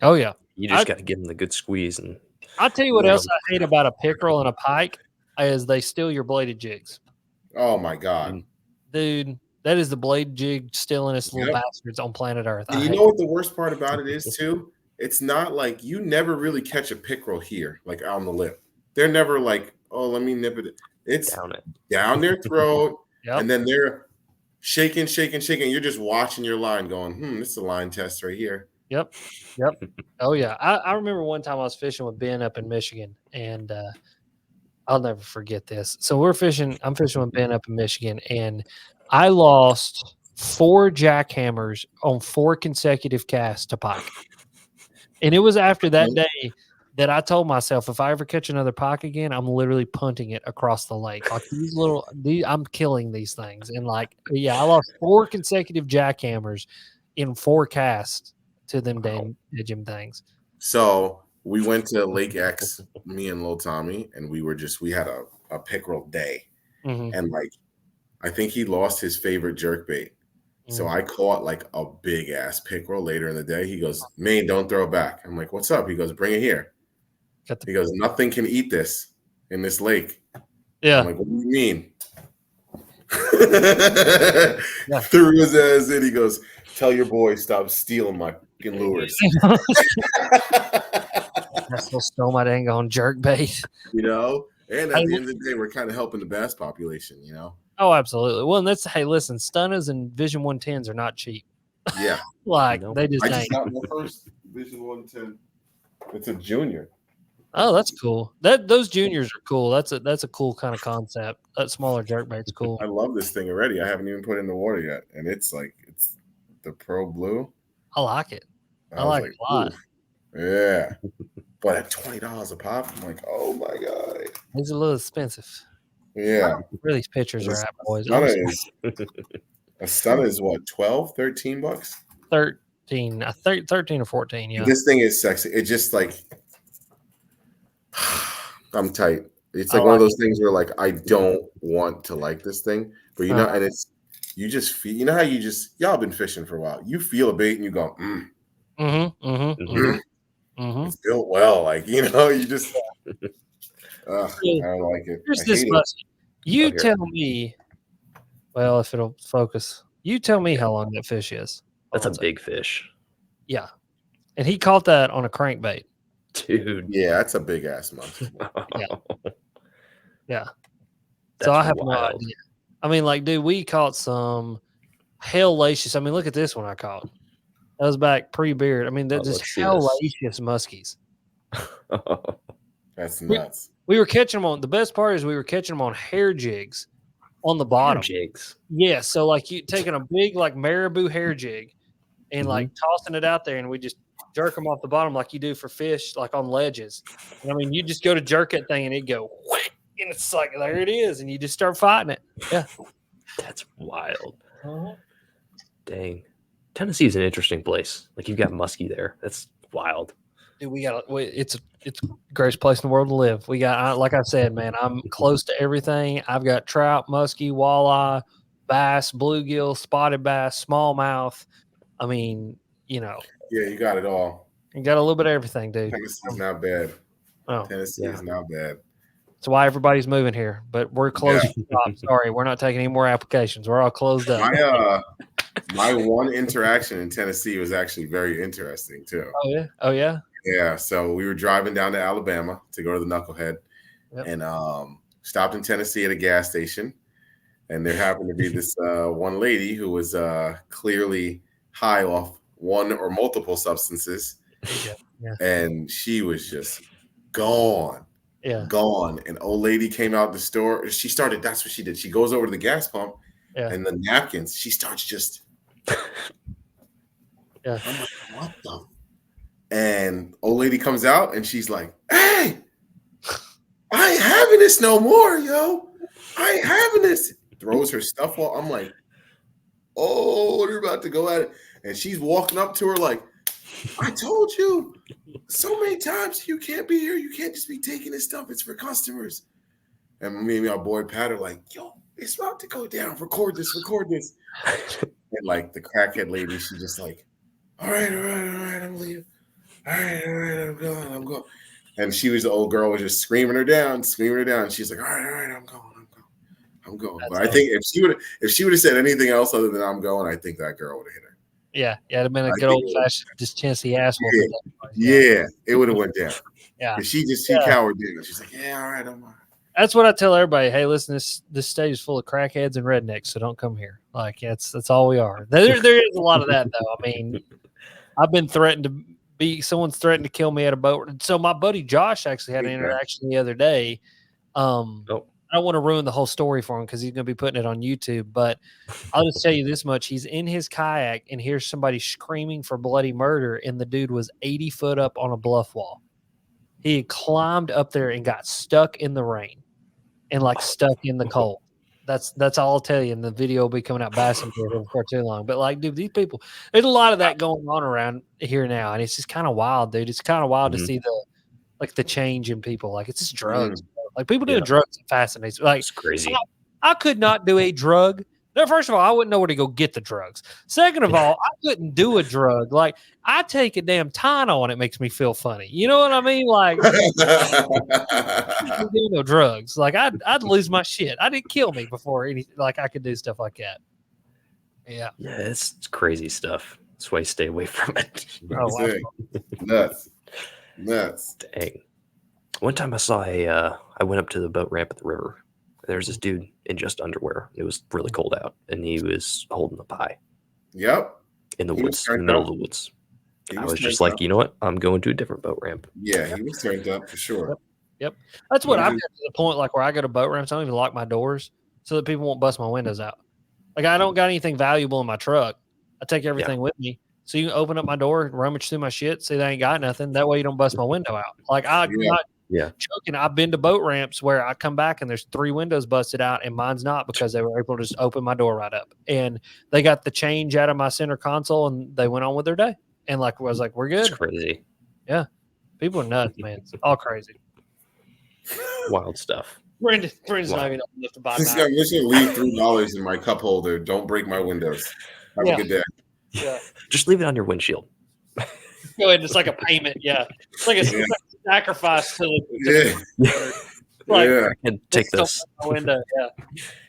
Oh yeah. You just got to give them the good squeeze. And I'll tell you what else I hate about a pickerel and a pike is they steal your bladed jigs. Oh my God. Dude, that is the blade jig stealingest little bastards on planet Earth. And you know what the worst part about it is too? It's not like you never really catch a pickerel here, like on the lip. They're never like, oh, let me nip it. It's down their throat. And then they're shaking. You're just watching your line going, this is a line test right here. Yep. Oh yeah. I remember one time I was fishing with Ben up in Michigan, and I'll never forget this. So I'm fishing with Ben up in Michigan, and I lost 4 jackhammers on 4 consecutive casts to pike. And it was after that day that I told myself if I ever catch another pike again, I'm literally punting it across the lake. Like I'm killing these things. And like, yeah, I lost 4 consecutive jackhammers in 4 casts to them damn things. So we went to Lake X, me and Lil Tommy, and we had a pickerel day. Mm-hmm. And like, I think he lost his favorite jerkbait. So I caught like a big ass pickerel later in the day. He goes, "Maine, don't throw it back." I'm like, "What's up?" He goes, "Bring it here." He goes, "Nothing can eat this in this lake." Yeah. I'm like, "What do you mean?" Threw his ass in. He goes, "Tell your boy stop stealing my fucking lures." I still stole my dang on jerk bait. You know? And at the end of the day, we're kind of helping the bass population, you know? Oh, absolutely. Well, and hey, listen, Stunners and Vision 110s are not cheap. Yeah. Like, they just I ain't. just got my first Vision 110. It's a junior. Oh, that's cool. Those juniors are cool. That's a cool kind of concept. That smaller jerkbait's cool. I love this thing already. I haven't even put it in the water yet. And it's the Pro Blue. I like it. I like it a lot. Yeah. But at $20 a pop, I'm like, oh my God. It's a little expensive. Yeah. Where these pictures are at, boys. A Stunner is what, 12, 13 bucks? 13. 13 or 14, yeah. This thing is sexy. It just like I'm tight. It's like one of those things where like I don't want to like this thing, but you know, and it's you just feel, you know how you just y'all been fishing for a while. You feel a bait and you go, it's built well, like you know, you just I don't like it. Here's this muskie. You tell me. Well, if it'll focus, you tell me how long that fish is. That's a big fish. Yeah, and he caught that on a crankbait. Dude. Yeah, that's a big ass monkey. Yeah. So I have no idea. I mean, like, dude, we caught some hellacious. I mean, look at this one I caught. That was back pre-beard. I mean, they're just hellacious muskies. That's nuts. We were catching them on. The best part is we were catching them on hair jigs on the bottom. Hair jigs. Yeah. So like you taking a big like marabou hair jig and like tossing it out there, and we just jerk them off the bottom like you do for fish, like on ledges. And, I mean, you just go to jerk that thing and it go, and it's like there it is, and you just start fighting it. Yeah, that's wild. Dang, Tennessee is an interesting place. Like you've got muskie there. That's wild. Dude, it's a greatest place in the world to live. We got, like I said, man, I'm close to everything. I've got trout, muskie, walleye, bass, bluegill, spotted bass, smallmouth. I mean, you know. Yeah, you got it all. You got a little bit of everything, dude. Tennessee's not bad. Oh, Tennessee is not bad. That's why everybody's moving here, but we're closed. Yeah. Sorry, we're not taking any more applications. We're all closed up. My one interaction in Tennessee was actually very interesting too. Oh yeah. Oh yeah. Yeah. So we were driving down to Alabama to go to the Knucklehead, and stopped in Tennessee at a gas station, and there happened to be this one lady who was clearly high off one or multiple substances, and she was just gone. Gone. An old lady came out the store. That's what she did. She goes over to the gas pump and the napkins. She starts just. I'm like, what the? And old lady comes out and she's like, "Hey, I ain't having this no more, yo. I ain't having this." Throws her stuff off. I'm like, oh, they're about to go at it. And she's walking up to her like, "I told you so many times you can't be here. You can't just be taking this stuff. It's for customers." And me and my boy Pat are like, "Yo, it's about to go down. Record this. And like the crackhead lady, she just like, all right, I'm leaving. All right, I'm going. And she was the old girl was just screaming her down. She's like, all right, I'm going. But I think if she would have said anything else other than "I'm going," I think that girl would have hit her. Yeah, it'd have been a good old fashioned just Tennessee asshole. Yeah, it would have went down. Yeah, she cowered down. She's like, "Yeah, all right, I'm all right." That's what I tell everybody. Hey, listen, this state is full of crackheads and rednecks, so don't come here. Like that's all we are. There is a lot of that though. I mean, I've been someone's threatened to kill me at a boat. So my buddy Josh actually had an interaction the other day. I don't want to ruin the whole story for him because he's going to be putting it on YouTube, but I'll just tell you this much. He's in his kayak and hears somebody screaming for bloody murder, and the dude was 80 foot up on a bluff wall. He climbed up there and got stuck in the rain and like stuck in the cold. That's all I'll tell you. And the video will be coming out bassing before too long. But like, dude, these people, there's a lot of that going on around here now, and it's just kind of wild, dude. It's kind of wild to see the change in people. Like it's just drugs. Like people doing drugs fascinates. Like It's crazy. I could not do a drug. No, first of all, I wouldn't know where to go get the drugs. Second of all, I couldn't do a drug. Like I take a damn Tylenol and it makes me feel funny. You know what I mean? Like I couldn't do no drugs. Like I'd lose my shit. I'd kill me before any like I could do stuff like that. Yeah. Yeah, it's crazy stuff. That's why I stay away from it. Oh, wow. Nuts. Dang. One time I saw I went up to the boat ramp at the river. There's this dude in just underwear. It was really cold out, and he was holding a pie. Yep. In the He woods, was in the middle turned of the woods. He I was just turned like, up. you know what? I'm going to a different boat ramp. Yeah, he was turned up for sure. Yep. That's what Yeah. I've got to the point like where I go to boat ramps, I don't even lock my doors so that people won't bust my windows out. Like I don't got anything valuable in my truck. I take everything with me. So you can open up my door, rummage through my shit, see they ain't got nothing. That way you don't bust my window out. Like I'm not joking. I've been to boat ramps where I come back and there's 3 windows busted out and mine's not because they were able to just open my door right up. And they got the change out of my center console and they went on with their day. And like I was like, we're good. It's crazy. Yeah. People are nuts, man. It's all crazy. Wild stuff. Brendan's not even enough to buy I'm just gonna leave $3 in my cup holder. Don't break my windows. Have a good day. Yeah. Just leave it on your windshield. Go ahead. It's like a payment. Yeah. It's like a sacrifice to the like, And take this. Window. Yeah.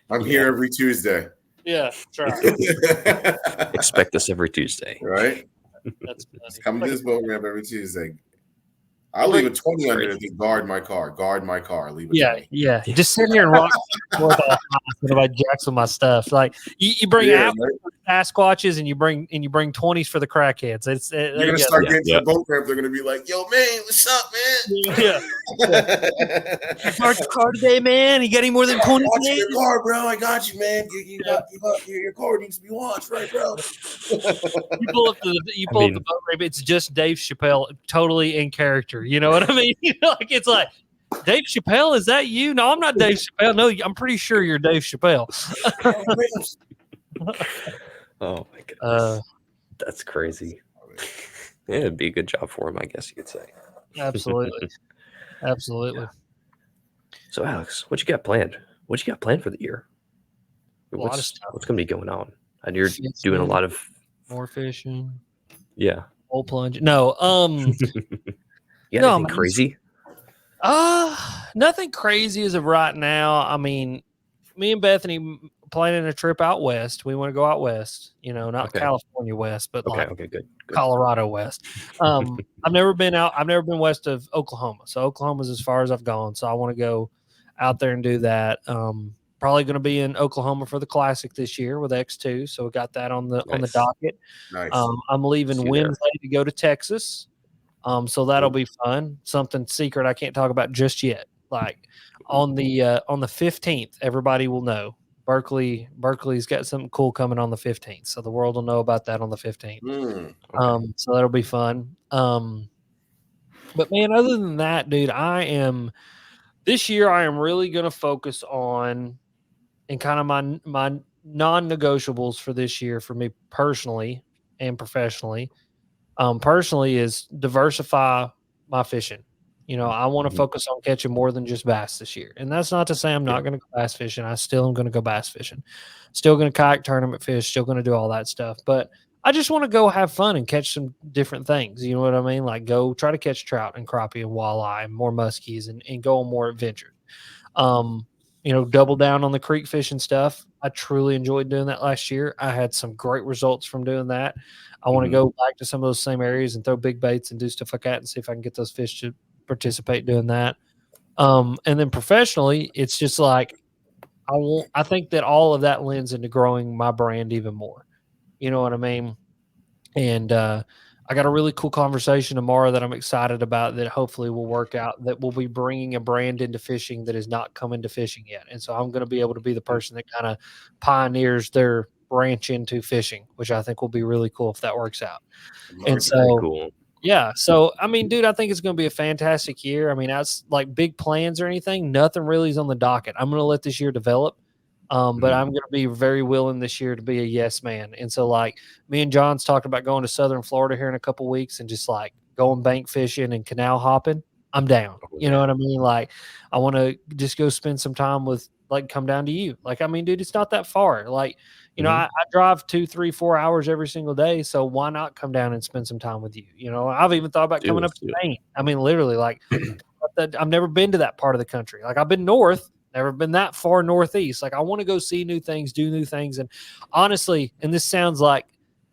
I'm here every Tuesday. Yeah. That's right. Expect this every Tuesday. Right? That's funny. Come to this boat ramp every Tuesday. I'll leave a 20 under to guard my car. Leave a 20. Yeah. Just sit here and rock nobody jacks with my stuff. Like you bring Sasquatches and you bring 20s for the crackheads. You're gonna start getting to the boat ramp. They're gonna be like, "Yo, man, what's up, man? Yeah. Park your car today, man. You got any more than 20? Your car, bro. I got you, man. Your car needs to be washed, right, bro? You pull up the boat ramp. It's just Dave Chappelle, totally in character. You know what I mean? Like it's like, Dave Chappelle, is that you? No, I'm not Dave Chappelle. No, I'm pretty sure you're Dave Chappelle. Oh my goodness. That's crazy. Yeah, it'd be a good job for him, I guess you could say. Absolutely. Absolutely. So Alex, what you got planned? What you got planned for the year? A lot of stuff. What's gonna be going on? And you're doing a lot of more fishing. Yeah. Hole plunge. No, You got anything crazy? Nothing crazy as of right now. I mean, me and Bethany planning a trip out west. We want to go out west, not California west, but good. Colorado west. I've never been out. I've never been west of Oklahoma. So Oklahoma's as far as I've gone. So I want to go out there and do that. Probably going to be in Oklahoma for the Classic this year with X2. So we got that on the docket. Nice. I'm leaving Wednesday to go to Texas. So that'll be fun. Something secret I can't talk about just yet. Like on the 15th, everybody will know. Berkeley's got something cool coming on the 15th. So the world will know about that on the 15th. So that'll be fun. But man, other than that, dude, this year I am really going to focus on and kind of my non-negotiables for this year for me personally and professionally. Personally is diversify my fishing. I want to focus on catching more than just bass this year. And that's not to say I'm not going to go bass fishing. I still am going to go bass fishing. Still going to kayak tournament fish, still going to do all that stuff. But I just want to go have fun and catch some different things. You know what I mean? Like go try to catch trout and crappie and walleye and more muskies and go on more adventures. Double down on the creek fishing stuff. I truly enjoyed doing that last year. I had some great results from doing that. I want to go back to some of those same areas and throw big baits and do stuff like that and see if I can get those fish to participate doing that. And then professionally, it's just like I think that all of that lends into growing my brand even more. You know what I mean? And I got a really cool conversation tomorrow that I'm excited about that hopefully will work out, that we'll be bringing a brand into fishing that is not come into fishing yet. And so I'm going to be able to be the person that kind of pioneers their branch into fishing, which I think will be really cool if that works out. And so, cool. Yeah. So, I mean, dude, I think it's going to be a fantastic year. I mean, that's like big plans or anything. Nothing really is on the docket. I'm going to let this year develop. But I'm going to be very willing this year to be a yes man. And so, like, me and John's talked about going to Southern Florida here in a couple weeks and just like going bank fishing and canal hopping. I'm down. You know what I mean? Like, I want to just go spend some time with, like, come down to you. Like, I mean, dude, it's not that far. Like, you know, I drive 2, 3, 4 hours every single day. So why not come down and spend some time with you? You know, I've even thought about coming up to Maine. I mean, literally, like, I've never been to that part of the country. Like, I've been north, never been that far northeast. Like, I want to go see new things, do new things. And honestly, and this sounds like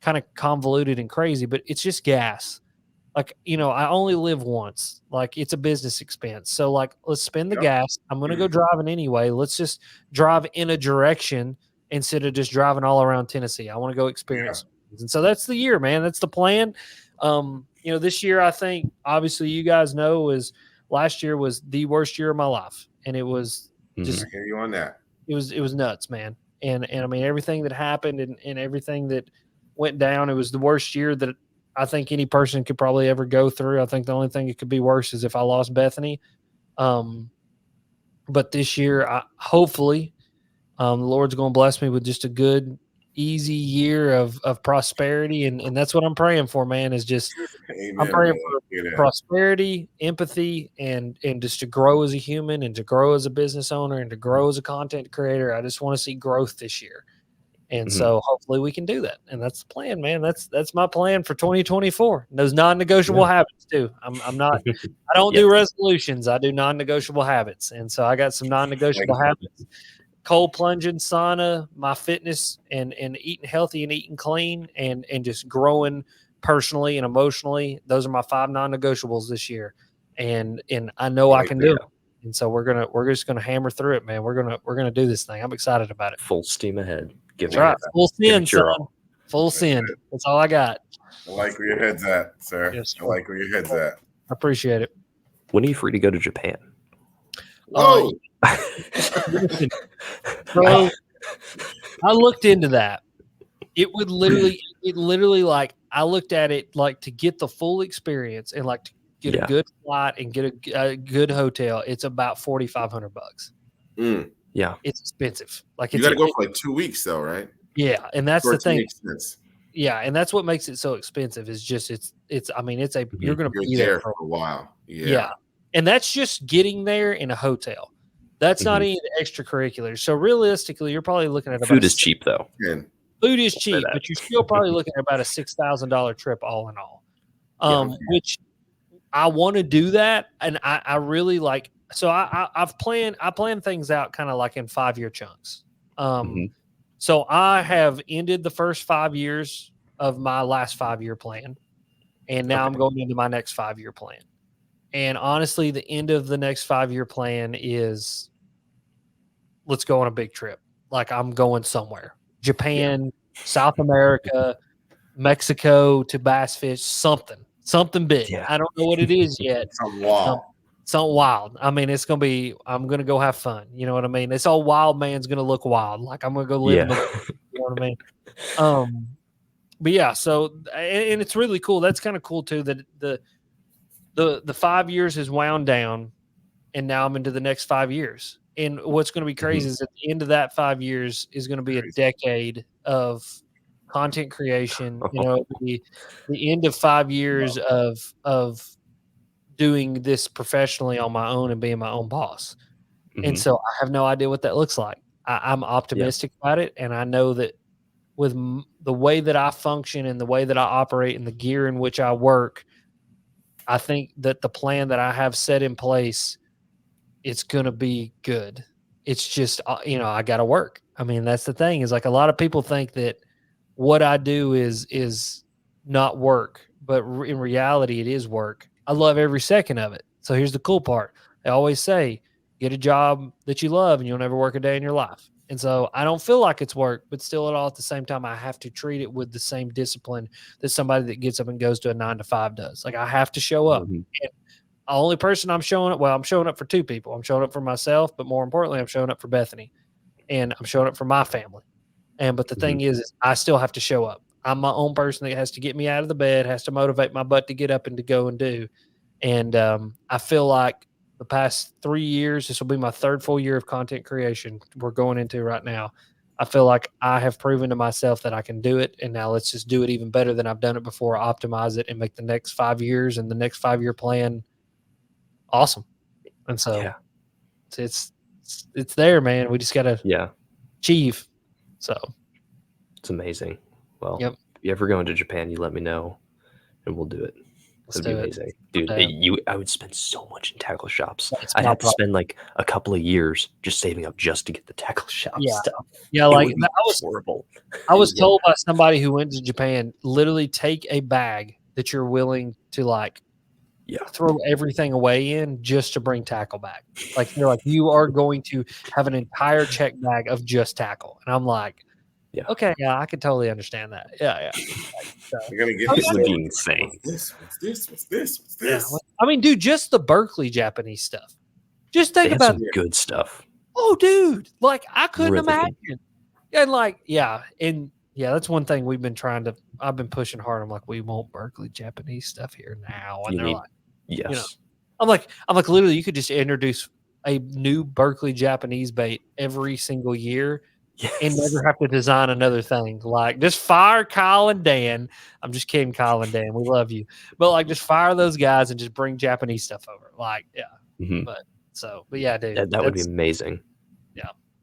kind of convoluted and crazy, but it's just gas. Like, you know, I only live once. Like, it's a business expense. So, like, let's spend the gas. I'm going to go driving anyway. Let's just drive in a direction instead of just driving all around Tennessee. I want to go experience. And so that's the year, man. That's the plan. You know, this year, I think, obviously, you guys know, last year was the worst year of my life. And it was just, I hear you on that. It was nuts, man. And I mean, everything that happened and everything that went down, it was the worst year that I think any person could probably ever go through. I think the only thing it could be worse is if I lost Bethany. But this year, hopefully, the Lord's going to bless me with just a good, easy year of prosperity. And that's what I'm praying for, man, is just Amen, I'm praying for prosperity, empathy, and just to grow as a human and to grow as a business owner and to grow as a content creator. I just want to see growth this year. And so hopefully we can do that. And that's the plan, man. That's my plan for 2024. And those non-negotiable habits too. I'm not, I don't do resolutions. I do non-negotiable habits. And so I got some non-negotiable habits: cold plunging, sauna, my fitness, and eating healthy and eating clean, and just growing personally and emotionally. Those are my 5 non-negotiables this year. And I know I can do it. And so we're just gonna hammer through it, man. We're gonna do this thing. I'm excited about it. Full steam ahead. That's right. Full sin, son. Full sin. That's all I got. I like where your head's at, sir. Yes, I like where your head's at. I appreciate it. When are you free to go to Japan? Whoa. Bro, I looked into that. It literally like, I looked at it like, to get the full experience and like to get a good flight and get a good hotel, it's about $4,500. Yeah, it's expensive. Like, you got to go for like 2 weeks though, right? Yeah, and that's the thing. Yeah, and that's what makes it so expensive. Is just it's. I mean, it's a you're going to be there for a while. Yeah, and that's just getting there in a hotel. That's not any of the extracurriculars. So realistically, you're probably looking at about food is cheap though. Food is cheap, but you're still probably looking at about a $6,000 trip all in all. Which I want to do that, and I really like. So I plan things out kind of like in 5-year chunks. So I have ended the first 5 years of my last 5-year plan, and now I'm going into my next 5-year plan. And honestly, the end of the next 5-year plan is, let's go on a big trip. Like, I'm going somewhere, Japan, South America, Mexico, to bass fish, something big. Yeah. I don't know what it is yet. Something wild. I mean, it's going to be, I'm going to go have fun. You know what I mean? It's all wild man's going to look wild. Like, I'm going to go live in the, you know what I mean? But yeah, so, and it's really cool. That's kind of cool too, that the 5 years has wound down, and now I'm into the next 5 years. And what's going to be crazy is at the end of that 5 years is going to be a decade of content creation. You know, the end of 5 years of doing this professionally on my own and being my own boss. And so I have no idea what that looks like. I'm optimistic about it. And I know that with the way that I function and the way that I operate and the gear in which I work, I think that the plan that I have set in place, it's going to be good. It's just, you know, I got to work. I mean, that's the thing, is like, a lot of people think that what I do is not work, but in reality, it is work. I love every second of it. So here's the cool part. They always say, get a job that you love and you'll never work a day in your life. And so I don't feel like it's work, but still at all at the same time, I have to treat it with the same discipline that somebody that gets up and goes to a 9 to 5 does. Like, I have to show up. And the only person I'm showing up for 2 people. I'm showing up for myself, but more importantly, I'm showing up for Bethany, and I'm showing up for my family. But the thing is I still have to show up. I'm my own person that has to get me out of the bed, has to motivate my butt to get up and to go and do. And I feel like the past 3 years, this will be my third full year of content creation we're going into right now. I feel like I have proven to myself that I can do it. And now let's just do it even better than I've done it before, optimize it, and make the next 5 years and the next 5-year plan awesome. And so Yeah. it's there, man. We just got to Yeah. achieve. So It's amazing. Well, Yep. if you ever go into Japan, you let me know and we'll do it. let's It'd be do it. amazing. Dude, Okay. I would spend so much in tackle shops. That's I'd my have to problem. spend like a couple of years just saving up just to get the tackle shop Yeah. stuff. Yeah, It like would be horrible. I was Yeah. told by somebody who went to Japan, literally take a bag that you're willing to like Yeah. throw everything away in just to bring tackle back. Like they're like, you are going to have an entire check bag of just tackle. And I'm like, Yeah. okay, yeah, I can totally understand that. Yeah. You're gonna get Oh, this. It would thing. be insane. What's this? What's this? What's this? What's Yeah. this? I mean, dude, just the Berkeley Japanese stuff. Just They think have about some good stuff. oh, dude, like I couldn't Really good. imagine. And like, yeah, that's one thing we've been I've been pushing hard. I'm like, we want Berkeley Japanese stuff here now. And You they're need- like, Yes. I'm like, literally, you could just introduce a new Berkeley Japanese bait every single year Yes. and never have to design another thing. Like, just fire Kyle and Dan. I'm just kidding, Kyle and Dan. We love you. But like, just fire those guys and just bring Japanese stuff over. Like, yeah. Mhm. But yeah, dude. That would be amazing.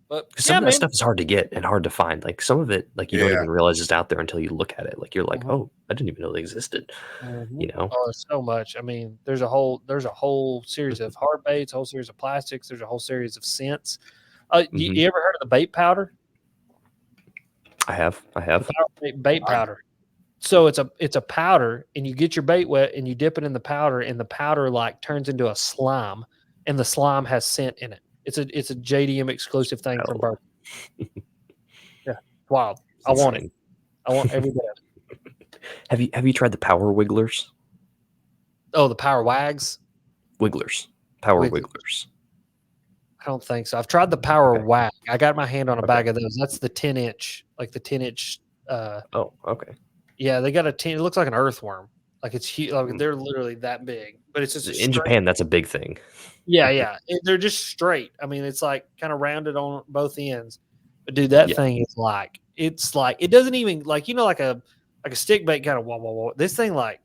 But Because yeah, some of that man. stuff is hard to get and hard to find. Like some of it, like you don't Yeah. even realize it's out there until you look at it. Like you're like, Mhm. oh, I didn't even know they existed. Mhm. You know? Oh, there's so much. I mean, there's a whole series of hard baits, a whole series of plastics. There's a whole series of scents. Mhm. You ever heard of the bait powder? I have. Bait powder. So it's a powder, and you get your bait wet, and you dip it in the powder, and the powder like turns into a slime, and the slime has scent in it. It's a JDM exclusive thing from Hell. Berkeley. Yeah, wild. It's I want it. insane. I want every bit of it. Have you tried the Power Wigglers? Oh, the Power Wags. Wigglers. Power Wigglers. Wigglers. I don't think so. I've tried the Power Okay. Wag. I got my hand on a Okay. bag of those. That's the 10-inch, like the 10-inch. Oh, okay. Yeah, they got a 10. It looks like an earthworm. Like it's huge. Like Mm. they're literally that big. But it's just a In straight- Japan, that's a big thing. Yeah. They're just straight. I mean, it's like kind of rounded on both ends. But dude, that Yeah. thing is like it doesn't even like like a stick bait kind of wah. This thing like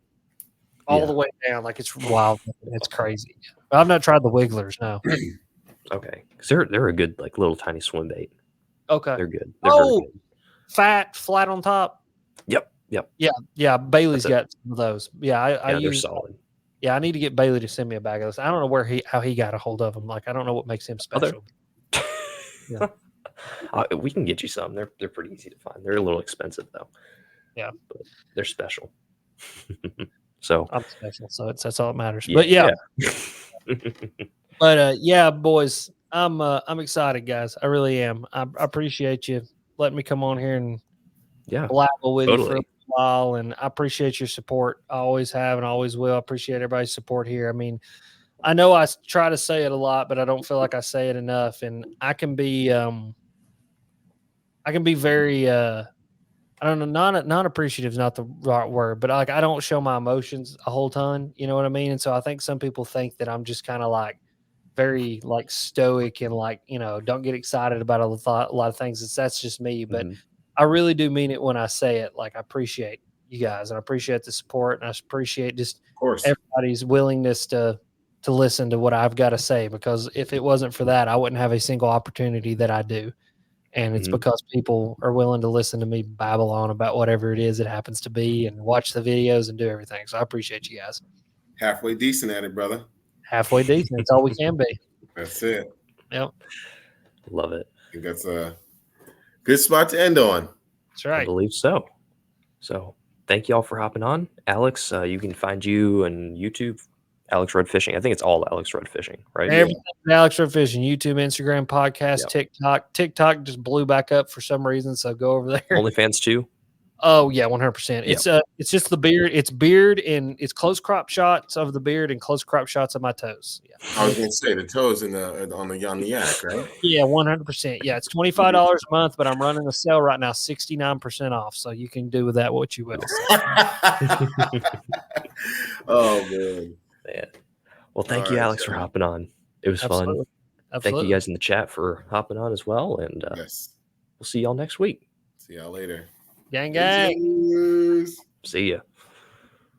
all Yeah. the way down, like it's wild. It's crazy. But I've not tried the Wigglers. No. Okay, because they're a good like little tiny swim bait. Okay. They're good. They're very Oh, good. flat on top. Yep. Yeah. Bailey's That's got some of those. Yeah, I Yeah, they're use. solid. Yeah, I need to get Bailey to send me a bag of those. I don't know how he got a hold of them. Like I don't know what makes him Oh, they're- special. Yeah. We can get you some. They're pretty easy to find. They're a little expensive though. Yeah. But they're special. So I'm special, so that's all that matters. yeah, But yeah. yeah. But yeah, boys, I'm excited, guys. I really am. I appreciate you letting me come on here and Yeah. blabble with you for a Totally. while, and I appreciate your support. I always have and always will. I appreciate everybody's support here. I mean, I know I try to say it a lot, but I don't feel like I say it enough, and I can be very I don't know, non appreciative is not the right word, but like I don't show my emotions a whole ton, you know what I mean? And so I think some people think that I'm just kind of like very like stoic and like, don't get excited about a lot of things. That's just me, but Mhm. I really do mean it when I say it. Like I appreciate you guys and I appreciate the support and I appreciate just Of course. everybody's willingness to listen to what I've got to say, because if it wasn't for that, I wouldn't have a single opportunity that I do. And it's Mhm. because people are willing to listen to me babble on about whatever it is it happens to be and watch the videos and do everything. So I appreciate you guys. Halfway decent at it, brother. Halfway decent. That's all we can be. That's it. Yep. Love it. I think that's a good spot to end on. That's I right. believe so. So thank you all for hopping on. Alex, you can find you on YouTube, Alex Red Fishing. I think it's all Alex Red Fishing, right? Everything Alex Red Fishing, YouTube, Instagram, podcast, Yep. TikTok. TikTok just blew back up for some reason. So go over there. OnlyFans too. Oh yeah, 100%. It's just the beard. It's beard and it's close crop shots of the beard and close crop shots of my toes. Yeah. I was gonna say the toes on the yak, right? Yeah, 100%. Yeah, it's $25 a month, but I'm running a sale right now, 69% off. So you can do with that what you will. Oh man. Well, thank you, All right, Alex, for Joey. hopping on. It was fun. Thank you guys in the chat for hopping on as well, and Yes. we'll see y'all next week. See y'all later. Gang, gang. Cheers. See ya.